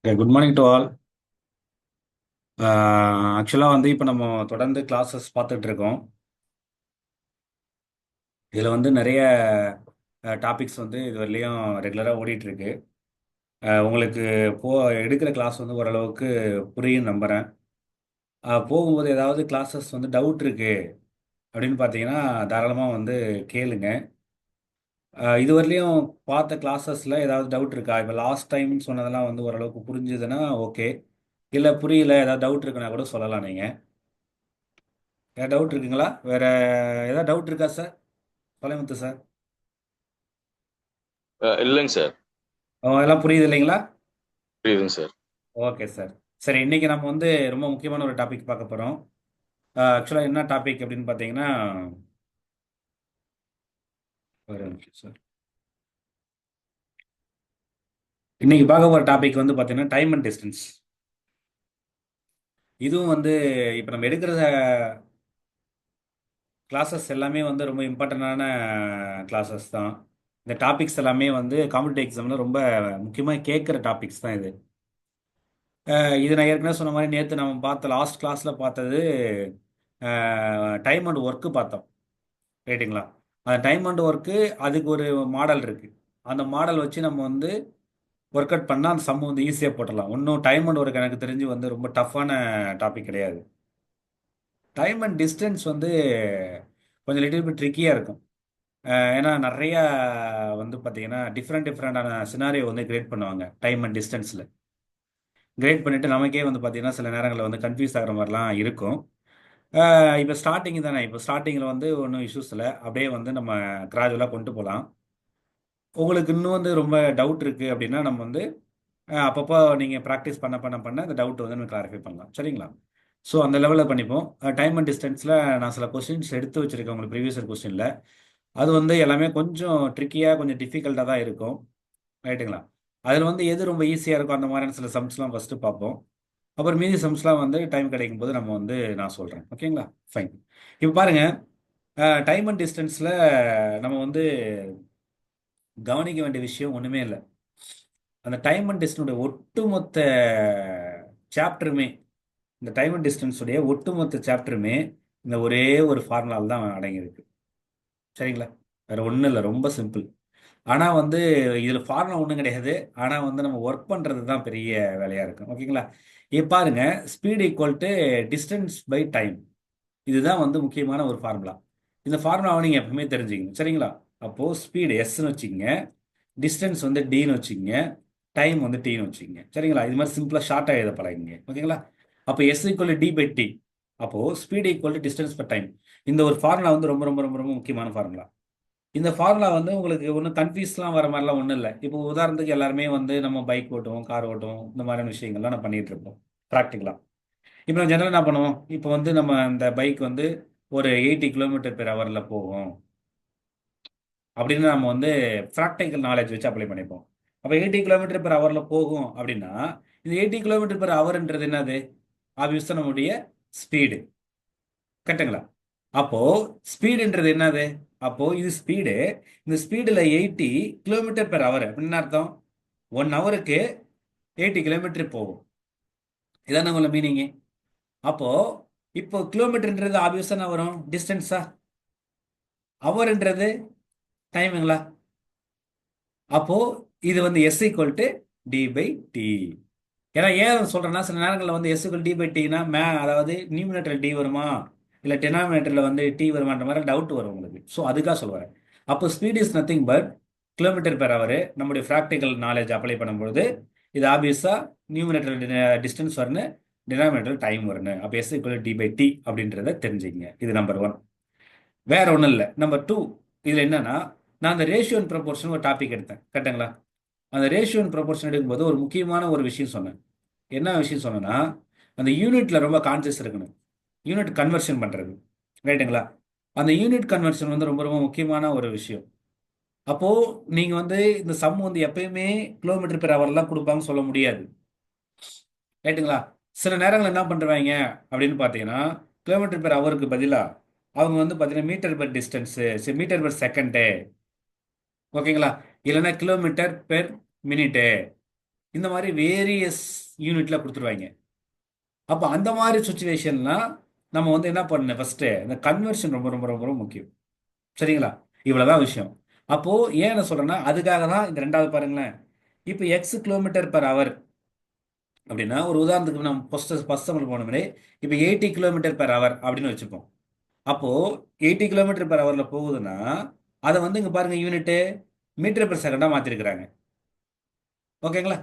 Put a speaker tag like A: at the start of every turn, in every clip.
A: Okay, good morning to all. ஆக்சுவலாக வந்து இப்போ நம்ம தொடர்ந்து கிளாஸஸ் பார்த்துட்டு இருக்கோம். இதில் வந்து நிறைய டாபிக்ஸ் வந்து இது வரலையும் ரெகுலராக ஓடிட்டு இருக்கு. உங்களுக்கு போ எடுக்கிற கிளாஸ் வந்து ஓரளவுக்கு புரியும் நம்புகிறேன். போகும்போது ஏதாவது கிளாஸஸ் வந்து டவுட் இருக்கு அப்படின்னு பார்த்தீங்கன்னா தாராளமாக வந்து கேளுங்க. இது வரலையும் பார்த்த கிளாஸஸில் ஏதாவது டவுட் இருக்கா? இப்போ லாஸ்ட் டைம் சொன்னதெல்லாம் வந்து ஓரளவுக்கு புரிஞ்சுதுன்னா ஓகே. இல்லை புரியல, ஏதாவது டவுட் இருக்குன்னா கூட சொல்லலாம் நீங்கள். ஏதாவது டவுட் இருக்குங்களா? வேற ஏதாவது டவுட் இருக்கா சார்? தொலைமுத்து சார்.
B: இல்லைங்க சார்.
A: எல்லாம் புரியுது இல்லைங்களா?
B: புரியுதுங்க சார்.
A: Okay sir. சரி, இன்னைக்கு நம்ம வந்து ரொம்ப முக்கியமான ஒரு டாபிக் பார்க்க போகிறோம். ஆக்சுவலாக என்ன டாபிக் அப்படின்னு பார்த்தீங்கன்னா, ஒரு நிமிஷம் சார். இன்னைக்கு பார்க்க போகிற டாபிக் வந்து பார்த்தீங்கன்னா டைம் அண்ட் டிஸ்டன்ஸ். இதுவும் வந்து இப்போ நம்ம எடுக்கிற கிளாஸஸ் எல்லாமே வந்து ரொம்ப இம்பார்ட்டண்டான கிளாஸஸ் தான். இந்த டாபிக்ஸ் எல்லாமே வந்து காம்படிட்டிவ் எக்ஸாமில் ரொம்ப முக்கியமாக கேட்குற டாபிக்ஸ் தான் இது. இது நான் ஏற்கனவே சொன்ன மாதிரி நேற்று நம்ம பார்த்த லாஸ்ட் கிளாஸில் பார்த்தது டைம் அண்ட் ஒர்க்கு பார்த்தோம். ரைட்டுங்களா? அந்த டைம் அண்ட் ஒர்க்கு, அதுக்கு ஒரு மாடல் இருக்குது. அந்த மாடல் வச்சு நம்ம வந்து ஒர்க் அவுட் பண்ணால் அந்த சம் வந்து ஈஸியாக போட்டுடலாம். இன்னும் டைம் அண்ட் ஒர்க் எனக்கு தெரிஞ்சு வந்து ரொம்ப டஃப்பான டாபிக் கிடையாது. டைம் அண்ட் டிஸ்டன்ஸ் வந்து கொஞ்சம் லிட்டில் பிட் ட்ரிக்கியாக இருக்கும். ஏன்னா நிறைய வந்து பார்த்தீங்கன்னா டிஃப்ரெண்ட் டிஃப்ரெண்டான சினாரியோ வந்து கிரியேட் பண்ணுவாங்க டைம் அண்ட் டிஸ்டன்ஸில். கிரியேட் பண்ணிவிட்டு நமக்கே வந்து பார்த்தீங்கன்னா சில நேரங்களில் வந்து கன்ஃபியூஸ் ஆகிற மாதிரிலாம் இருக்கும். இப்போ ஸ்டார்டிங் தானே, இப்போ ஸ்டார்டிங்கில் வந்து ஒன்றும் இஷ்யூஸ் இல்லை, அப்படியே வந்து நம்ம கிராஜுவலாக கொண்டு போகலாம். உங்களுக்கு இன்னும் வந்து ரொம்ப டவுட் இருக்குது அப்படின்னா நம்ம வந்து அப்பப்போ நீங்கள் ப்ராக்டிஸ் பண்ண பண்ண பண்ண அந்த டவுட் வந்து நம்ம கிளாரிஃபை பண்ணலாம். சரிங்களா? ஸோ அந்த லெவலில் பண்ணிப்போம். டைம் அண்ட் டிஸ்டன்ஸில் நான் சில கொஸ்டின்ஸ் எடுத்து வச்சுருக்கேன் உங்களுக்கு ப்ரீவியஸ் கொஸ்டினில். அது வந்து எல்லாமே கொஞ்சம் ட்ரிக்கியாக கொஞ்சம் டிஃபிகல்ட்டாக தான் இருக்கும். ரைட்டுங்களா? அதில் வந்து எது ரொம்ப ஈஸியாக இருக்கும் அந்த மாதிரியான சில சம்ஸ்லாம் ஃபஸ்ட்டு பார்ப்போம். அப்புறம் மீதி சம்ஸ்லாம் வந்து டைம் கிடைக்கும் போது நம்ம வந்து நான் சொல்கிறேன். ஓகேங்களா? ஃபைன். இப்போ பாருங்கள், டைம் அண்ட் டிஸ்டன்ஸில் நம்ம வந்து கவனிக்க வேண்டிய விஷயம் ஒன்றுமே இல்லை. அந்த டைம் அண்ட் டிஸ்டன்ஸுடைய ஒட்டுமொத்த சாப்டருமே, இந்த டைம் அண்ட் டிஸ்டன்ஸுடைய ஒட்டுமொத்த சாப்டருமே இந்த ஒரே ஒரு ஃபார்முலாவில் தான் அடங்கியிருக்கு. சரிங்களா? வேற ஒன்றும் இல்லை, ரொம்ப சிம்பிள். ஆனால் வந்து இதில் ஃபார்முலா ஒன்றும் கிடையாது. ஆனால் வந்து நம்ம ஒர்க் பண்ணுறது தான் பெரிய வேலையாக இருக்கும். ஓகேங்களா? இப்போ பாருங்க, speed equal to distance by time. இதுதான் வந்து முக்கியமான ஒரு ஃபார்முலா. இந்த ஃபார்முலாவை நீங்கள் எப்பவுமே தெரிஞ்சுக்கணும். சரிங்களா? அப்போது ஸ்பீடு எஸ்ன்னு வச்சுக்கோங்க, டிஸ்டன்ஸ் வந்து டின்னு வச்சுக்கோங்க, டைம் வந்து டின்னு வச்சுக்கோங்க. சரிங்களா? இது மாதிரி சிம்பிளாக ஷார்ட்டாக எழுத பழகுங்க. ஓகேங்களா? அப்போ S equal D by T. அப்போது speed equal to distance per time. இந்த ஒரு ஃபார்முலா வந்து ரொம்ப ரொம்ப ரொம்ப ரொம்ப முக்கியமான ஃபார்முலா. இந்த ஃபார்முலா வந்து உங்களுக்கு ஒன்றும் கன்ஃபியூஸ்லாம் வர மாதிரிலாம் ஒன்றும் இல்லை. இப்போ உதாரணத்துக்கு எல்லாருமே வந்து நம்ம பைக் ஓட்டுவோம், கார் ஓட்டுவோம், இந்த மாதிரியான விஷயங்கள்லாம் நம்ம பண்ணிட்டு இருப்போம் ப்ராக்டிக்கலாக. இப்போ நம்ம ஜெனரல் என்ன பண்ணுவோம்? இப்போ வந்து நம்ம இந்த பைக் வந்து ஒரு 80 km/h போகும் அப்படின்னு நம்ம வந்து ப்ராக்டிக்கல் நாலேஜ் வச்சு அப்ளை பண்ணிப்போம். அப்போ 80 km/h போகும் அப்படின்னா இந்த 80 km/hன்றது என்னது? ஆப்வியஸாக நம்முடைய ஸ்பீடு. கரெக்டுங்களா? அப்போ ஸ்பீடுன்றது என்னது? அப்போ இது ஸ்பீடு. இந்த ஸ்பீடில் 80 km/h அப்படின்னு என்ன அர்த்தம்? 1 ஹவருக்கு 80 km போகும். இதான உங்கள மீனிங்கு. அப்போ இப்போ கிலோமீட்டர்ன்றது ஆப்வியஸா என்ன வரும்? டிஸ்டன்ஸா? ஹவர்ன்றது டைமுங்களா? அப்போ இது வந்து S equal to D by T. ஏன்னா ஏன் சொல்றேன்னா சில நேரங்களில் வந்து எஸ் ஈக்குவல் டி பை டினா அதாவது நியூமினேட்டர் டி வருமா இல்லை டெனாமினேட்டரில் வந்து டி வருமான்ற மாதிரி டவுட் வரும் உங்களுக்கு. ஸோ அதுக்காக சொல்லுவார். அப்போ speed is nothing but km/h. நம்முடைய ப்ராக்டிக்கல் நாலேஜ் அப்ளை பண்ணும்போது இது ஆப்வியஸாக நியூமினேட்டர் டிஸ்டன்ஸ் வரணும், டினாமினேட்டர் டைம் வரணும். அப்போ S equal D by T அப்படின்றத தெரிஞ்சுக்கங்க. இது நம்பர் ஒன். வேற ஒன்றும் இல்லை. நம்பர் டூ, இதில் என்னன்னா நான் அந்த ரேஷியோ அண்ட் ப்ரொபோர்ஷன் ஒரு டாபிக் எடுத்தேன். கரெக்டுங்களா? அந்த ரேஷியோ அண்ட் ப்ரொபோர்ஷன் எடுக்கும்போது ஒரு முக்கியமான ஒரு விஷயம் சொன்னேன். என்ன விஷயம் சொன்னேன்னா அந்த யூனிட்ல ரொம்ப கான்சியஸ் இருக்கணும். யூனிட் கன்வர்ஷன் பண்றது. ரைட்டுங்களா? அந்த யூனிட் கன்வர்ஷன் வந்து ரொம்ப ரொம்ப முக்கியமான ஒரு விஷயம். அப்போ நீங்க வந்து இந்த சம் வந்து எப்பயுமே km/h கொடுப்பாங்கன்னு சொல்ல முடியாது. ரைட்டுங்களா? சில நேரங்கள் என்ன பண்ணுறாங்க அப்படின்னு பார்த்தீங்கன்னா km/hக்கு பதிலாக அவங்க வந்து பார்த்தீங்கன்னா metre per distance, metre per second, ஓகேங்களா, இல்லைன்னா கிலோமீட்டர் பெர் மினிட்டு, இந்த மாதிரி வேரியஸ் யூனிட்ல கொடுத்துருவாங்க. அப்போ அந்த மாதிரி சுச்சுவேஷன்லாம் நம்ம வந்து என்ன பண்ணணும், ஃபர்ஸ்ட் இந்த கன்வர்ஷன் ரொம்ப ரொம்ப ரொம்ப ரொம்ப முக்கியம். சரிங்களா? இவ்வளவுதான் விஷயம். அப்போ ஏன் நான் சொல்றேன்னா அதுக்காக தான் இந்த ரெண்டாவது பாருங்களேன். இப்போ எக்ஸ் கிலோமீட்டர் per ஹவர் அப்படின்னா, ஒரு உதாரணத்துக்கு நம்ம ஃபர்ஸ்ட் சம்மர் போனோம்னே இப்போ 80 km per hour அப்படின்னு வச்சுப்போம். அப்போ 80 km per hourல போகுதுன்னா அதை வந்து இங்க பாருங்க யூனிட்டு மீட்டர் பெர் செகண்டா மாத்திருக்கிறாங்க. ஓகேங்களா?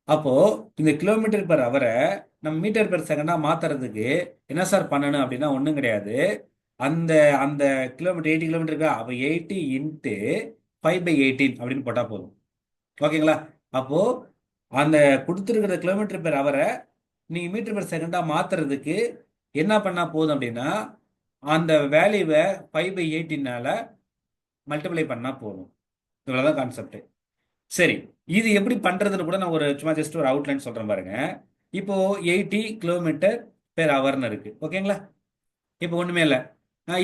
A: அப்போ இந்த கிலோமீட்டர் per ஹவரை நம்ம மீட்டர் பெர் செகண்டா மாத்துறதுக்கு என்ன சார் பண்ணணும் அப்படின்னா ஒன்றும் கிடையாது. அந்த அந்த கிலோமீட்டர் 80 km இருக்கா, அப்போ 80 இன்ட்டு 5/18 அப்படின்னு போட்டா போதும். ஓகேங்களா? அப்போ அந்த கொடுத்துருக்கிற கிலோமீட்டர் பெர் ஹவரை நீங்க மீட்டர் பெர் செகண்டா மாத்துறதுக்கு என்ன பண்ணா போதும் அப்படின்னா அந்த வேல்யூவை 5/18 மல்டிப்ளை பண்ணா போதும். இவ்வளவுதான் கான்செப்ட். சரி, இது எப்படி பண்றதுன்னு கூட நான் ஒரு சும்மா ஜஸ்ட் ஒரு அவுட்லைன் சொல்றேன் பாருங்க. இப்போ 80 km per ஹவர்னு இருக்கு. ஓகேங்களா? இப்போ ஒண்ணுமே இல்லை.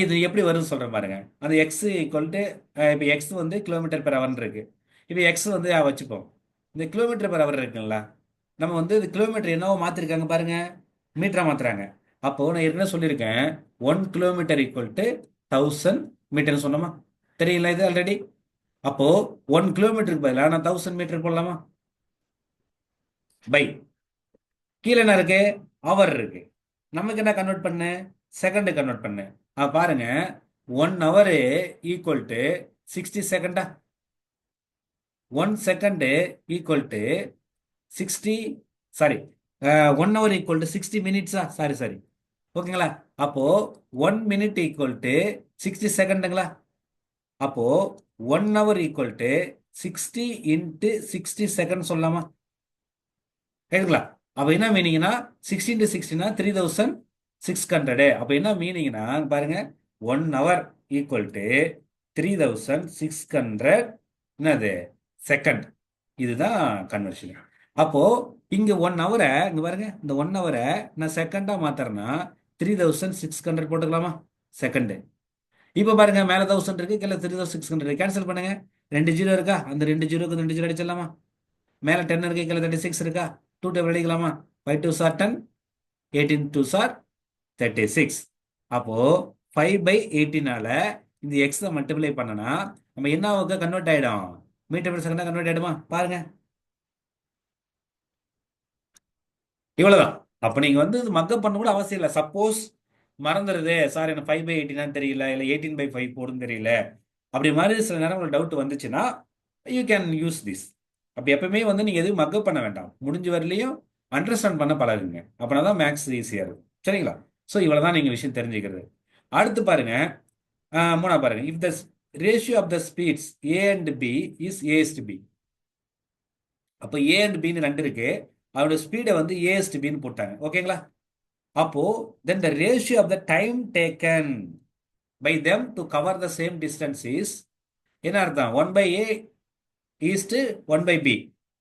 A: இது எப்படி வருதுன்னு சொல்றேன் பாருங்க. அந்த எக்ஸ் ஈக்குவல் டு இப்போ எக்ஸ் வந்து கிலோமீட்டர் பெர் ஹவர்னு இருக்கு. இப்போ எக்ஸ் வந்து வச்சுப்போம். இந்த கிலோமீட்டர் பெர் ஹவர் இருக்குங்களா, நம்ம வந்து இது கிலோமீட்டர் என்னவோ மாத்திருக்காங்க பாருங்க, மீட்டரா மாத்துறாங்க. அப்போ நான் ஏற்கனவே சொல்லியிருக்கேன் 1 km ஈக்குவல் டு 1000 மீட்டர்னு சொன்னோமா? தெரியல இது ஆல்ரெடி. அப்போ 1 km பதிலாக நான் 1000 மீட்டர் போடலாமா? பை கீழே என்ன இருக்கு, அவர் இருக்கு. நமக்கு என்ன கன்வெர்ட் பண்ணு, செகண்ட் கன்வெர்ட் பண்ணு. பாருங்க 1 hour equal to 60 செகண்டா, 1 second equal to 60, sorry 1 hour equal to 60 minutes. Sorry sorry, ஓகேங்களா? அப்போ 1 minute ஈக்குவல் டு 60 செகண்டுங்களா? அப்போ 1 hour equal to 60 into 60 second சொல்லலாமா? கேக்குங்களா? அப்ப என்ன மீனிங்னா 60 into 60 3600. அப்ப என்ன மீனிங்னா பாருங்க 1 hour ஈக்குவல் டு 3600 என்னது செகண்ட். இதுதான் கன்வர்ஷன். அப்போ இங்க 1 hour இங்க பாருங்க, இந்த 1 hour நான் செகண்டா மாத்துறேன்னா 3600 போட்டுக்கலாமா செகண்ட். இப்போ பாருங்க மேல 1000 இருக்கு, கீழே 3600 கேன்சல் பண்ணுங்க. 2 0 இருக்கா, அந்த 2 0க்கு 2 0 அடிச்சிடலாமா? மேல 10 இருக்கு, கீழே 36 இருக்கா, 2 டேபிள் அடிக்கலாமா? 5 2s are 10, 18 2s are 36. அப்போ 5/18 இந்த எக்ஸ் மல்டிப்ளை பண்ணனா நம்ம என்ன கன்வெர்ட் ஆயிடும், மீட்டர் பெர் செகண்டா கன்வெர்ட் ஆயிடுமா? பாருங்க இவ்வளவுதான். அப்ப நீங்க வந்து மக்கப் பண்ண கூட அவசியம் இல்லை. சப்போஸ் மறந்துடுது சார் எனக்கு 5/18 தெரியல, இல்லை 18/5 போடுன்னு தெரியல, அப்படி மாதிரி சில நேரம் உங்களுக்கு டவுட் வந்துச்சுன்னா யூ கேன் யூஸ் திஸ். அப்போ எப்பவுமே வந்து நீங்க எதுவும் மக்கப் பண்ண வேண்டாம், முடிஞ்ச வரலையும் அண்டர்ஸ்டாண்ட் பண்ண பழகுங்க. அப்படின்னா தான் மேக்ஸ் ஈஸியா இருக்கும். சரிங்களா? ஸோ இவ்வளவுதான் நீங்க விஷயம் தெரிஞ்சுக்கிறது. அடுத்து பாருங்க, மூணா பாருங்க, if the ratio of the speeds A and B is A is to B. அப்போ ஏ அண்ட் பின்னு ரெண்டு இருக்கு, அதோட ஸ்பீடை வந்து ஏஎஸ்ட் பின்னு போட்டாங்க. ஓகேங்களா? அப்போ then the ratio of the time taken by them to cover the same distance is என்ன அர்த்தம், 1/a ஈஸ்ட் 1/b.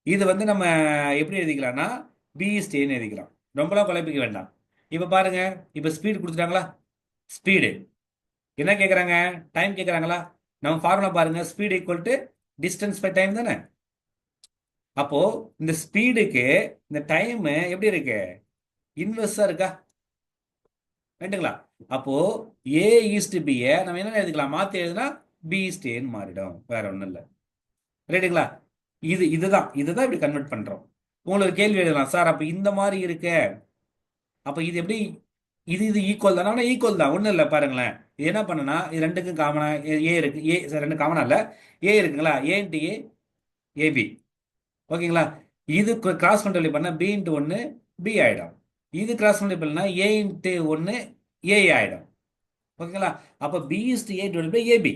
A: இது வந்து நம்ம எப்படி எழுதிக்கலாம்னா பி ஈஸ்ட் ஏன்னு எழுதிக்கலாம். ரொம்பலாம் குழப்பிக்க வேண்டாம். இப்போ பாருங்க, இப்போ ஸ்பீடு கொடுத்துட்டாங்களா, ஸ்பீடு என்ன கேட்குறாங்க, டைம் கேட்குறாங்களா? நம்ம ஃபார்முலா பாருங்க, speed equal to distance by time தானே. அப்போ இந்த ஸ்பீடுக்கு இந்த டைம் எப்படி இருக்கு, இன்வெர்ஸா இருக்கா, ரைட்டுங்களா? அப்போ ஏ ஈஸ்ட் பி நம்ம என்ன எழுதிக்கலாம், மாத்தி எழுதுனா பி ஈஸ்ட் ஏன்னு மாறிடும், வேற ஒன்றும் இல்லை. ரைட்டுங்களா? இதுதான் இப்படி கன்வெர்ட் பண்றோம். உங்களுக்கு கேள்வி எழுதலாம், சார் அப்ப இந்த மாதிரி இருக்க, அப்ப இது எப்படி, இது ஈக்குவல் தானே? ஈக்குவல் தான், ஒன்றும் இல்லை. பாருங்களேன், இது என்ன பண்ணனா, இது ரெண்டுக்கும் காமனா ஏ இருக்கு, ஏ ரெண்டு காமனா இல்லை, ஏ இருக்குங்களா, ஏ இன்ட்டு ஏ ஏபி. ஓகேங்களா? இது கிராஸ் மல்டிப்ளை பண்ண பி இன்ட்டு 1 பி ஆயிடும், இது கிராஸ் மல்டிப்ளை பண்ணா ஏ இன்ட்டு 1 ஏ ஆயிடும். ஓகேங்களா? அப்ப B is to A divide by AB.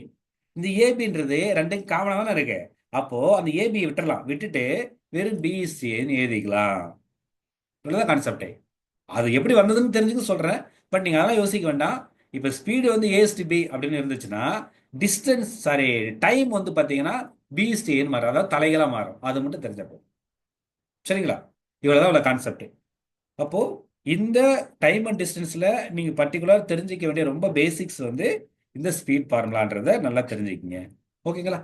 A: இந்த ஏபின்றது ரெண்டுக்கும் காமனா தானே இருக்கு. அப்போ அந்த ஏபி விட்டுறலாம், விட்டுட்டு வெறும் பி இஸ்ட் ஏன்னு எழுதிக்கலாம். இவ்வளவுதான் கான்செப்டே. அது எப்படி வந்ததுன்னு தெரிஞ்சுக்க சொல்றேன், பட் நீங்க அதெல்லாம் யோசிக்க வேண்டாம். இப்ப ஸ்பீடு வந்து ஏஎஸ்டி பி அப்படின்னு இருந்துச்சுன்னா டிஸ்டன்ஸ் சாரி டைம் வந்து பாத்தீங்கன்னா பி இஸ்ட் ஏன்னு மாறும், அதாவது தலைகளா மாறும். அது மட்டும் தெரிஞ்சப்போ சரிங்களா? இவ்வளவுதான் உள்ள கான்செப்ட். அப்போ இந்த டைம் அண்ட் டிஸ்டன்ஸ்ல நீங்க பர்டிகுலர் தெரிஞ்சிக்க வேண்டிய ரொம்ப பேசிக்ஸ் வந்து இந்த ஸ்பீட் ஃபார்முலான்றத நல்லா தெரிஞ்சுக்கிங்க. ஓகேங்களா?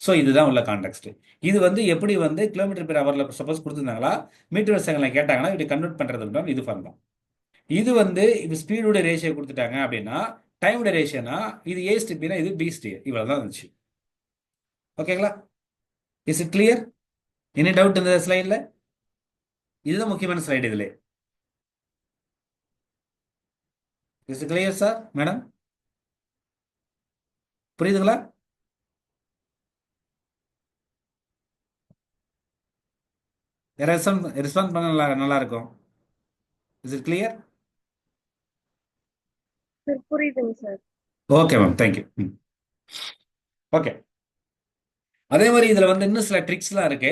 A: ஸோ இதுதான் உள்ள கான்டெக்ட். இது வந்து எப்படி வந்து கிலோமீட்டர் பெர் ஹவரில் சப்போஸ் கொடுத்துருந்தாங்களா, மீட்டர் per செகண்ட்ல கேட்டாங்கன்னா இப்படி கன்வெர்ட் பண்ணுறது இது பண்ணலாம். இது வந்து இப்போ ஸ்பீடோட ரேஷியோ கொடுத்துட்டாங்க அப்படின்னா, டைமோட ரேஷியோனா இது ஏ ஸ்டிபினா இது பி ஸ்டி, இவ்வளோ தான் இருந்துச்சு. ஓகேங்களா? Is it clear? Any doubt இந்த ஸ்லைடில்? இதுதான் முக்கியமான ஸ்லைடு இதில். Is clear sir, madam? புரியுதுங்களா? ரெஸ்பான்ஸ் பண்ண நல்லா இருக்கும். Is it clear?
C: சார் புரியுதுங்க sir.
A: Okay ma'am, thank you. Okay, அதே மாதிரி இதில் வந்து இன்னும் சில ட்ரிக்ஸ்லாம் இருக்கு.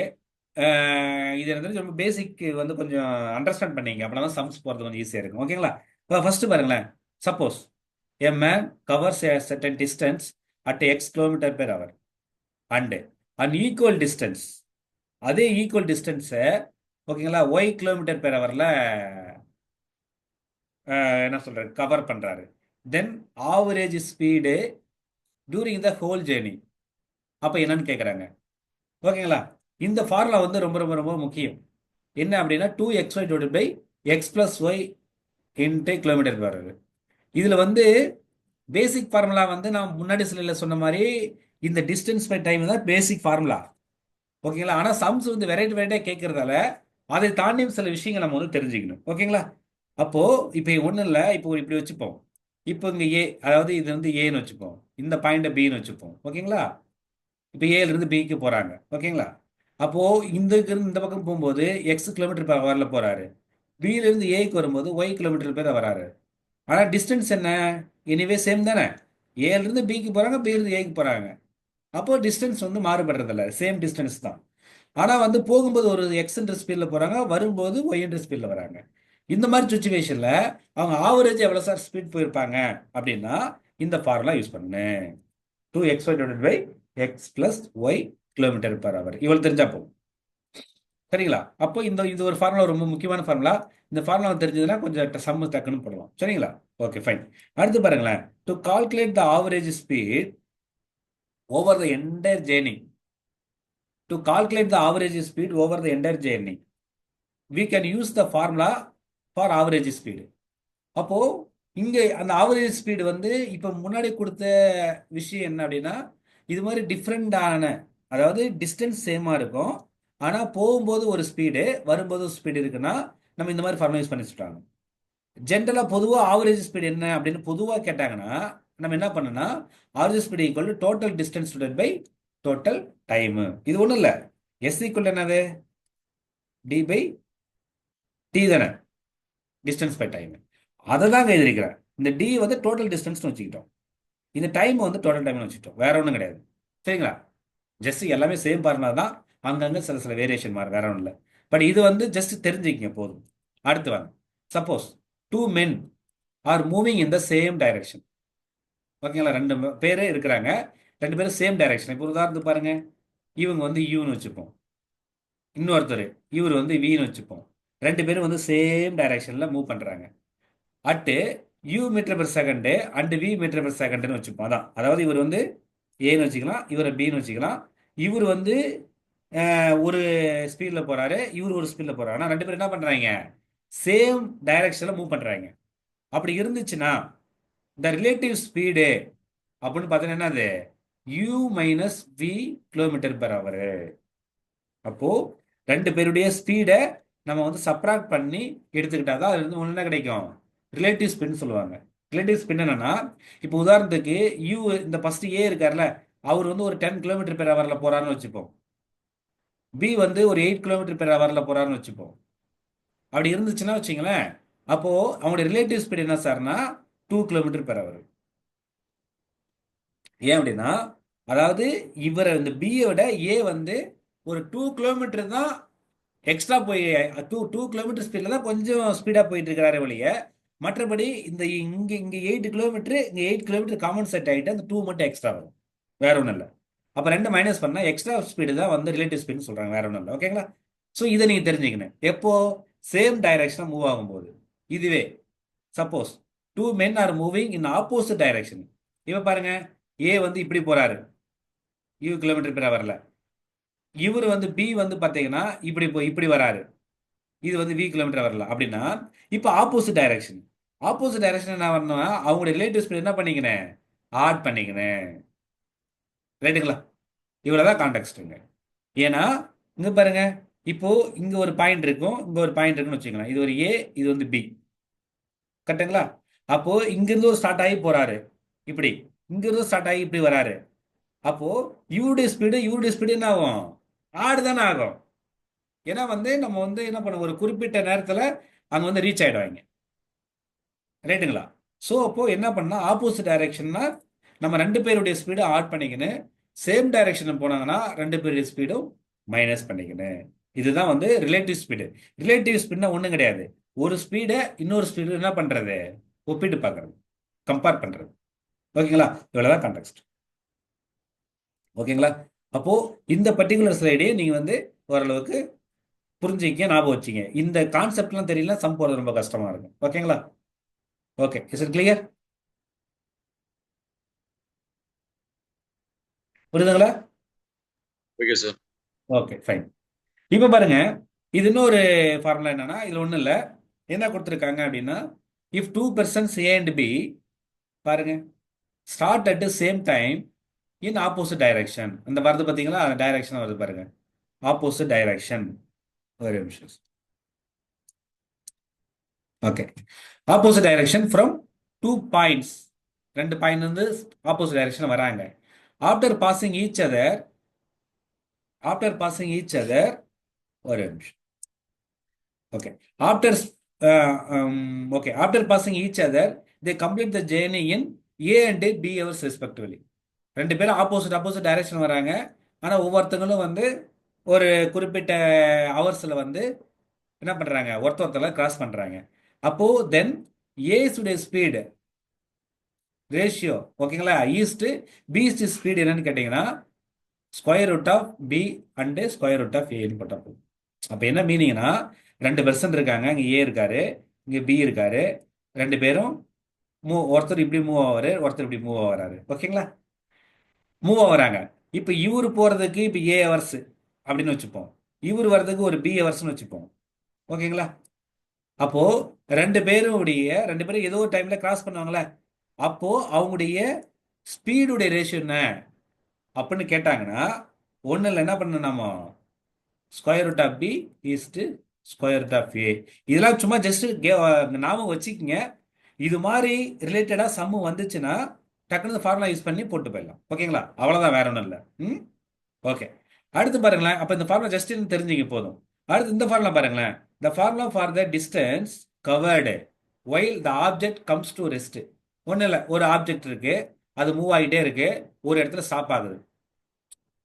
A: இது எனக்கு தெரிஞ்சு ரொம்ப பேசிக் வந்து கொஞ்சம் அண்டர்ஸ்டாண்ட் பண்ணிங்க, அப்படின்னா தான் சம்ஸ் போகிறது கொஞ்சம் ஈஸியாக இருக்கும். ஓகேங்களா? இப்போ ஃபர்ஸ்ட் பாருங்களேன். Suppose a man covers a certain distance at x kilometer per hour and an equal distance, அதே ஈக்குவல் டிஸ்டன்ஸை ஓகேங்களா y கிலோமீட்டர் பெர் ஹவரில் என்ன சொல்றாரு கவர் பண்ணுறாரு. Then average speed during the whole journey அப்போ என்னன்னு கேட்குறாங்க. ஓகேங்களா? இந்த ஃபார்முலா வந்து ரொம்ப ரொம்ப ரொம்ப முக்கியம். என்ன அப்படின்னா 2xy divided by X plus Y into kilometre per hour. இதில் வந்து பேசிக் ஃபார்முலா வந்து நான் முன்னாடி சில சொன்ன மாதிரி இந்த டிஸ்டன்ஸ் பை டைம் தான் பேசிக் ஃபார்முலா. ஓகேங்களா? ஆனால் சம்ஸ் வந்து வெரைட்டி வெரைட்டியாக கேட்கறதால அதை தாண்டியும் சில விஷயங்கள் நம்ம வந்து தெரிஞ்சுக்கணும். ஓகேங்களா? அப்போ இப்போ ஒன்றும் இல்லை, இப்போ இப்படி வச்சுப்போம். இப்போ இங்கே ஏ, அதாவது இது வந்து ஏன்னு வச்சுப்போம், இந்த பாயிண்ட்டை பின்னு வச்சுப்போம். ஓகேங்களா? இப்போ ஏலேருந்து பிக்கு போகிறாங்க. ஓகேங்களா? அப்போது இந்த பக்கம் போகும்போது எக்ஸ் கிலோமீட்டர் per ஹவரில் போகிறாரு. பியிலேருந்து ஏக்கு வரும்போது ஒய் கிலோமீட்டர் பேர் வராரு. ஆனால் டிஸ்டன்ஸ் என்ன? எனிவே சேம் தானே. ஏலேருந்து பிக்கு போகிறாங்க, பியிலேருந்து ஏக்கு போகிறாங்க. அப்போ டிஸ்டன்ஸ் வந்து மாறுபடுறதில்ல, சேம் டிஸ்டன்ஸ் தான். ஆனால் வந்து போகும்போது ஒரு எக்ஸ்ன்ற ஸ்பீடில் போகிறாங்க, வரும்போது ஒய்ன்ற ஸ்பீடில் வராங்க. இந்த மாதிரி சுச்சுவேஷனில் அவங்க ஆவரேஜ் எவ்வளோ சார் ஸ்பீட் போயிருப்பாங்க அப்படின்னா இந்த ஃபார்முலா யூஸ் பண்ணு. 2xy divided by X plus Y kilometre per hour. இவ்வளோ தெரிஞ்சா போகும். சரிங்களா? அப்போ இது ஒரு ஃபார்முலா, ரொம்ப முக்கியமான ஃபார்முலா. இந்த ஃபார்முலா தெரிஞ்சதுன்னா கொஞ்சம் சம்மு டக்குன்னு போடலாம். சரிங்களா? Okay, fine. அடுத்து பாருங்களேன். To calculate the average speed over the entire journey, to calculate the average speed over the entire journey we can use the formula for average speed. அப்போ இங்க அந்த ஆவரேஜ் ஸ்பீடு வந்து இப்போ முன்னாடி கொடுத்த விஷயம் என்ன அப்படின்னா, இது மாதிரி டிஃப்ரெண்டான, அதாவது டிஸ்டன்ஸ் சேமா இருக்கும், ஆனால் போகும்போது ஒரு ஸ்பீடு, வரும்போது ஒரு ஸ்பீடு இருக்குன்னா நம்ம இந்த மாதிரி ஃபார்முலா யூஸ் பண்ணி சொல்லிட்டாங்க. ஜென்ரலாக பொதுவாக ஆவரேஜ் ஸ்பீடு என்ன அப்படின்னு பொதுவாக கேட்டாங்கன்னா நம்ம என்ன பண்ணோம்னா, average speed equal to total distance divided by total time. இது ஒன்றும் இல்லை, எஸ் ஈக்குவல் என்னது? டி பை டி தானே, டிஸ்டன்ஸ் பை டைம். அதை தாங்க எழுதிருக்கிறேன். இந்த டி வந்து டோட்டல் டிஸ்டன்ஸ்னு வச்சுக்கிட்டோம், இந்த டைம் வந்து டோட்டல் டைம்னு வச்சுக்கிட்டோம், வேற ஒன்றும் கிடையாது. சரிங்களா? ஜஸ்ட் எல்லாமே சேம் ஃபார்முலா தான், அங்கங்கே சில சில வேரியேஷன் மாறும், வேற ஒன்றும் இல்லை. பட் இது வந்து ஜஸ்ட் தெரிஞ்சுக்கிங்க போதும். அடுத்து வாங்க. Suppose 2 men are moving in the same direction. ஓகேங்களா? 2 பேர் இருக்கிறாங்க, 2 பேரும் சேம் டைரக்ஷன். இப்போ உதாரணத்துக்கு பாருங்க, இவங்க வந்து யூன்னு வச்சுப்போம், இன்னொருத்தர் இவர் வந்து வின்னு வச்சுப்போம். 2 பேரும் வந்து சேம் டைரக்ஷனில் மூவ் பண்ணுறாங்க. At U metre per second and V metre per செகண்டுன்னு வச்சுப்போம். அதான், அதாவது இவர் வந்து ஏன்னு வச்சுக்கலாம், இவரை பின்னு வச்சுக்கலாம். இவர் வந்து ஒரு ஸ்பீடில் போகிறாரு, இவர் ஒரு ஸ்பீடில் போகிறாரு. ஆனால் 2 பேரும் என்ன பண்ணுறாங்க? சேம் டைரக்ஷனில் மூவ் பண்ணுறாங்க. அப்படி இருந்துச்சுன்னா இந்த ரிலேட்டிவ் ஸ்பீடு அப்படின்னு பார்த்தீங்கன்னா என்னது? U minus V kilometre per hour. அப்போது 2 பேருடைய ஸ்பீடை நம்ம வந்து சப்ராக்ட் பண்ணி எடுத்துக்கிட்டா தான் அது வந்து ஒன்று என்ன கிடைக்கும்? ரிலேட்டிவ் ஸ்பின் சொல்லுவாங்க. ரிலேட்டிவ் ஸ்பின் என்னன்னா, இப்போ உதாரணத்துக்கு யூ, இந்த ஃபர்ஸ்ட் ஏ இருக்கார்ல, அவர் வந்து ஒரு 10 கிலோமீட்டர் பெர் ஹவரில் போறாருன்னு வச்சுப்போம். பி வந்து ஒரு 8 கிலோமீட்டர் பெர் ஹவரில் போறாருன்னு வச்சுப்போம். அப்படி இருந்துச்சுன்னா வச்சுங்களேன், அப்போ அவங்களுடைய ரிலேட்டிவ் ஸ்பீட் என்ன சார்னா 2 கிலோமீட்டர் பெர் ஹவர். ஏன் அப்படின்னா, அதாவது இவரை இந்த பியோட ஏ வந்து ஒரு 2 கிலோமீட்டர் தான் எக்ஸ்ட்ரா போய் 2 கிலோமீட்டர் ஸ்பீடில் தான் கொஞ்சம் ஸ்பீடாக போயிட்டு இருக்கிறாரு வழிய, மற்றபடி இந்த இங்கே 8 கிலோமீட்டர், இங்கே 8 கிலோமீட்டர் காமன் செட் ஆகிட்டு அந்த 2 மட்டும் எக்ஸ்ட்ரா வரும், வேற ஒன்றும் இல்லை. அப்போ 2 மைனஸ் பண்ணால் எக்ஸ்ட்ரா ஸ்பீடு தான் வந்து ரிலேட்டிவ் ஸ்பீடுன்னு சொல்கிறாங்க, வேற ஒன்றும் இல்லை. ஓகேங்களா? ஸோ இதை நீங்கள் தெரிஞ்சுக்கணும் எப்போ சேம் டைரக்ஷனாக மூவ் ஆகும்போது. இதுவே suppose 2 men are moving in opposite direction. இப்போ பாருங்க, ஏ வந்து இப்படி போறாரு, u கிலோமீட்டர் பெர் ஹவர்ல. இவர் வந்து பி வந்து பார்த்தீங்கன்னா இப்படி வராரு. இது வந்து v கிலோமீட்டர் வரல அப்படின்னா, இப்போ ஆப்போசிட் டைரக்ஷன். ஆப்போசிட் டைரக்ஷன் என்ன வரணும்னா அவங்களுடைய ரிலேட்டிவ் ஸ்பீட் என்ன பண்ணிக்கினேன், ஆட் பண்ணிக்கினேன். ரைட்டுங்களா? இவ்வளவுதான் கான்டெக்ட்டுங்க. ஏன்னா இங்க பாருங்க, இப்போ இங்க ஒரு பாயிண்ட் இருக்கும், இங்க ஒரு பாயிண்ட் இருக்குன்னு வச்சுக்கலாம். இது ஒரு ஏ, இது வந்து பி. கரெக்டுங்களா? அப்போ இங்கிருந்து ஒரு ஸ்டார்ட் ஆகி போறாரு இப்படி, இங்கிருந்து ஸ்டார்ட் ஆகி இப்படி வராரு. அப்போ இவருடைய ஸ்பீடு என்ன ஆகும், ஆடு தானே ஆகும். ஏன்னா வந்து நம்ம வந்து என்ன பண்ணுவோம், ஒரு குறிப்பிட்ட நேரத்தில் அங்கே வந்து ரீச் ஆயிடுவாங்க. ரைட்டுங்களா? ஸோ அப்போ என்ன பண்ணா ஆப்போசிட் டைரக்ஷன்னா நம்ம ரெண்டு பேருடைய ஸ்பீடு ஆட் பண்ணிக்கணும். சேம் டைரக்ஷன் போனாங்கன்னா ரெண்டு பேருடைய ஸ்பீடும் மைனஸ் பண்ணிக்கணும். இதுதான் வந்து ரிலேட்டிவ் ஸ்பீடு. ரிலேட்டிவ் ஸ்பீட்னா ஒன்றும் கிடையாது, ஒரு ஸ்பீடை இன்னொரு ஸ்பீடு என்ன பண்றது, ஒப்பிட்டு பார்க்கறது, கம்பேர் பண்றது. ஓகேங்களா? இவ்வளவுதான் கான்டெக்ட். ஓகேங்களா? அப்போ இந்த பர்டிகுலர் ஸ்லைடே நீங்க வந்து ஓரளவுக்கு புரிஞ்சுக்க, ஞாபகம் வச்சுங்க. இந்த கான்செப்ட்லாம் தெரியல, சம் போறது ரொம்ப கஷ்டமா இருக்கும். ஓகேங்களா? Okay, is it clear? புரியுதுங்களா?
B: Okay sir.
A: Okay fine. இப்போ பாருங்க, இது இன்னொரு ஃபார்முலா என்னன்னா, இதுல ஒன்றும் இல்லை, என்ன கொடுத்துருக்காங்க அப்படின்னா, if two persons A and B, பாருங்க, start at same time in opposite direction. அந்த வருது பார்த்தீங்களா, டைரக்ஷன் வருது பாருங்க, ஆப்போசிட் டைரக்ஷன். ஒரு நிமிஷம். Okay, opposite direction from two points. ரெண்டு பாயிண்ட் வந்து ஆப்போசிட் டைரக்ஷன் வராங்க. After passing each other, after passing each other, ஒரு நிமிஷம். Okay, after okay, after passing each other they complete the journey in A and B hours respectively. ரெண்டு பேரும் opposite opposite direction வராங்க, ஆனால் ஒவ்வொருத்தங்களும் வந்து ஒரு குறிப்பிட்ட ஹவர்ஸில் வந்து என்ன பண்ணுறாங்க, ஒருத்தர் கிராஸ் பண்ணுறாங்க. அப்போ தென் ஏஸுடைய ஸ்பீடு ரேஷியோ, ஓகேங்களா, ஈஸ்ட் பீஸ்ட் ஸ்பீடு என்னன்னு கேட்டிங்கன்னா square root of B and square root of ஏன்னு போட்டால் போதும். அப்போ என்ன மீனிங்னா, ரெண்டு பெர்சன் இருக்காங்க, இங்கே ஏ இருக்காரு, இங்கே பி இருக்காரு. ரெண்டு பேரும் ஒருத்தர் இப்படி மூவ் ஆவாரு, ஒருத்தர் இப்படி மூவ் ஆகிறாரு. ஓகேங்களா? மூவ் ஆகுறாங்க. இப்போ இவர் போகிறதுக்கு இப்போ ஏ ஹவர்ஸ் அப்படின்னு வச்சுப்போம், இவர் வர்றதுக்கு ஒரு பி ஹவர்ஸ்னு வச்சுப்போம். ஓகேங்களா? அப்போ ரெண்டு பேரும் ஏதோ ஒரு டைம்ல கிராஸ் பண்ணுவாங்களே, அப்போ அவங்களுடைய ஸ்பீடுடைய ரேஷியோ என்ன அப்படின்னு கேட்டாங்கன்னா, ஒன்றும் இல்லை, என்ன பண்ணணும் நாம, square root of B is to square root of A. இதெல்லாம் சும்மா ஜஸ்ட் ஞாபகம் வச்சுக்கோங்க. இது மாதிரி ரிலேட்டடா சம்மு வந்துச்சுன்னா டக்குனு ஃபார்முலா யூஸ் பண்ணி போட்டு போயிடலாம். ஓகேங்களா? அவ்வளோதான், வேற ஒன்றும் இல்லை. ம், ஓகே. அடுத்து பாருங்களேன், அப்போ இந்த ஃபார்முலா ஜஸ்ட் தெரிஞ்சுங்க போதும். அடுத்து இந்த ஃபார்முலா பாருங்களேன், the formula for the distance covered while the object comes to rest. ஒன்றும் இல்லை, ஒரு ஆப்ஜெக்ட் இருக்கு, அது மூவ் ஆகிட்டே இருக்கு, ஒரு இடத்துல ஸ்டாப் ஆகுது.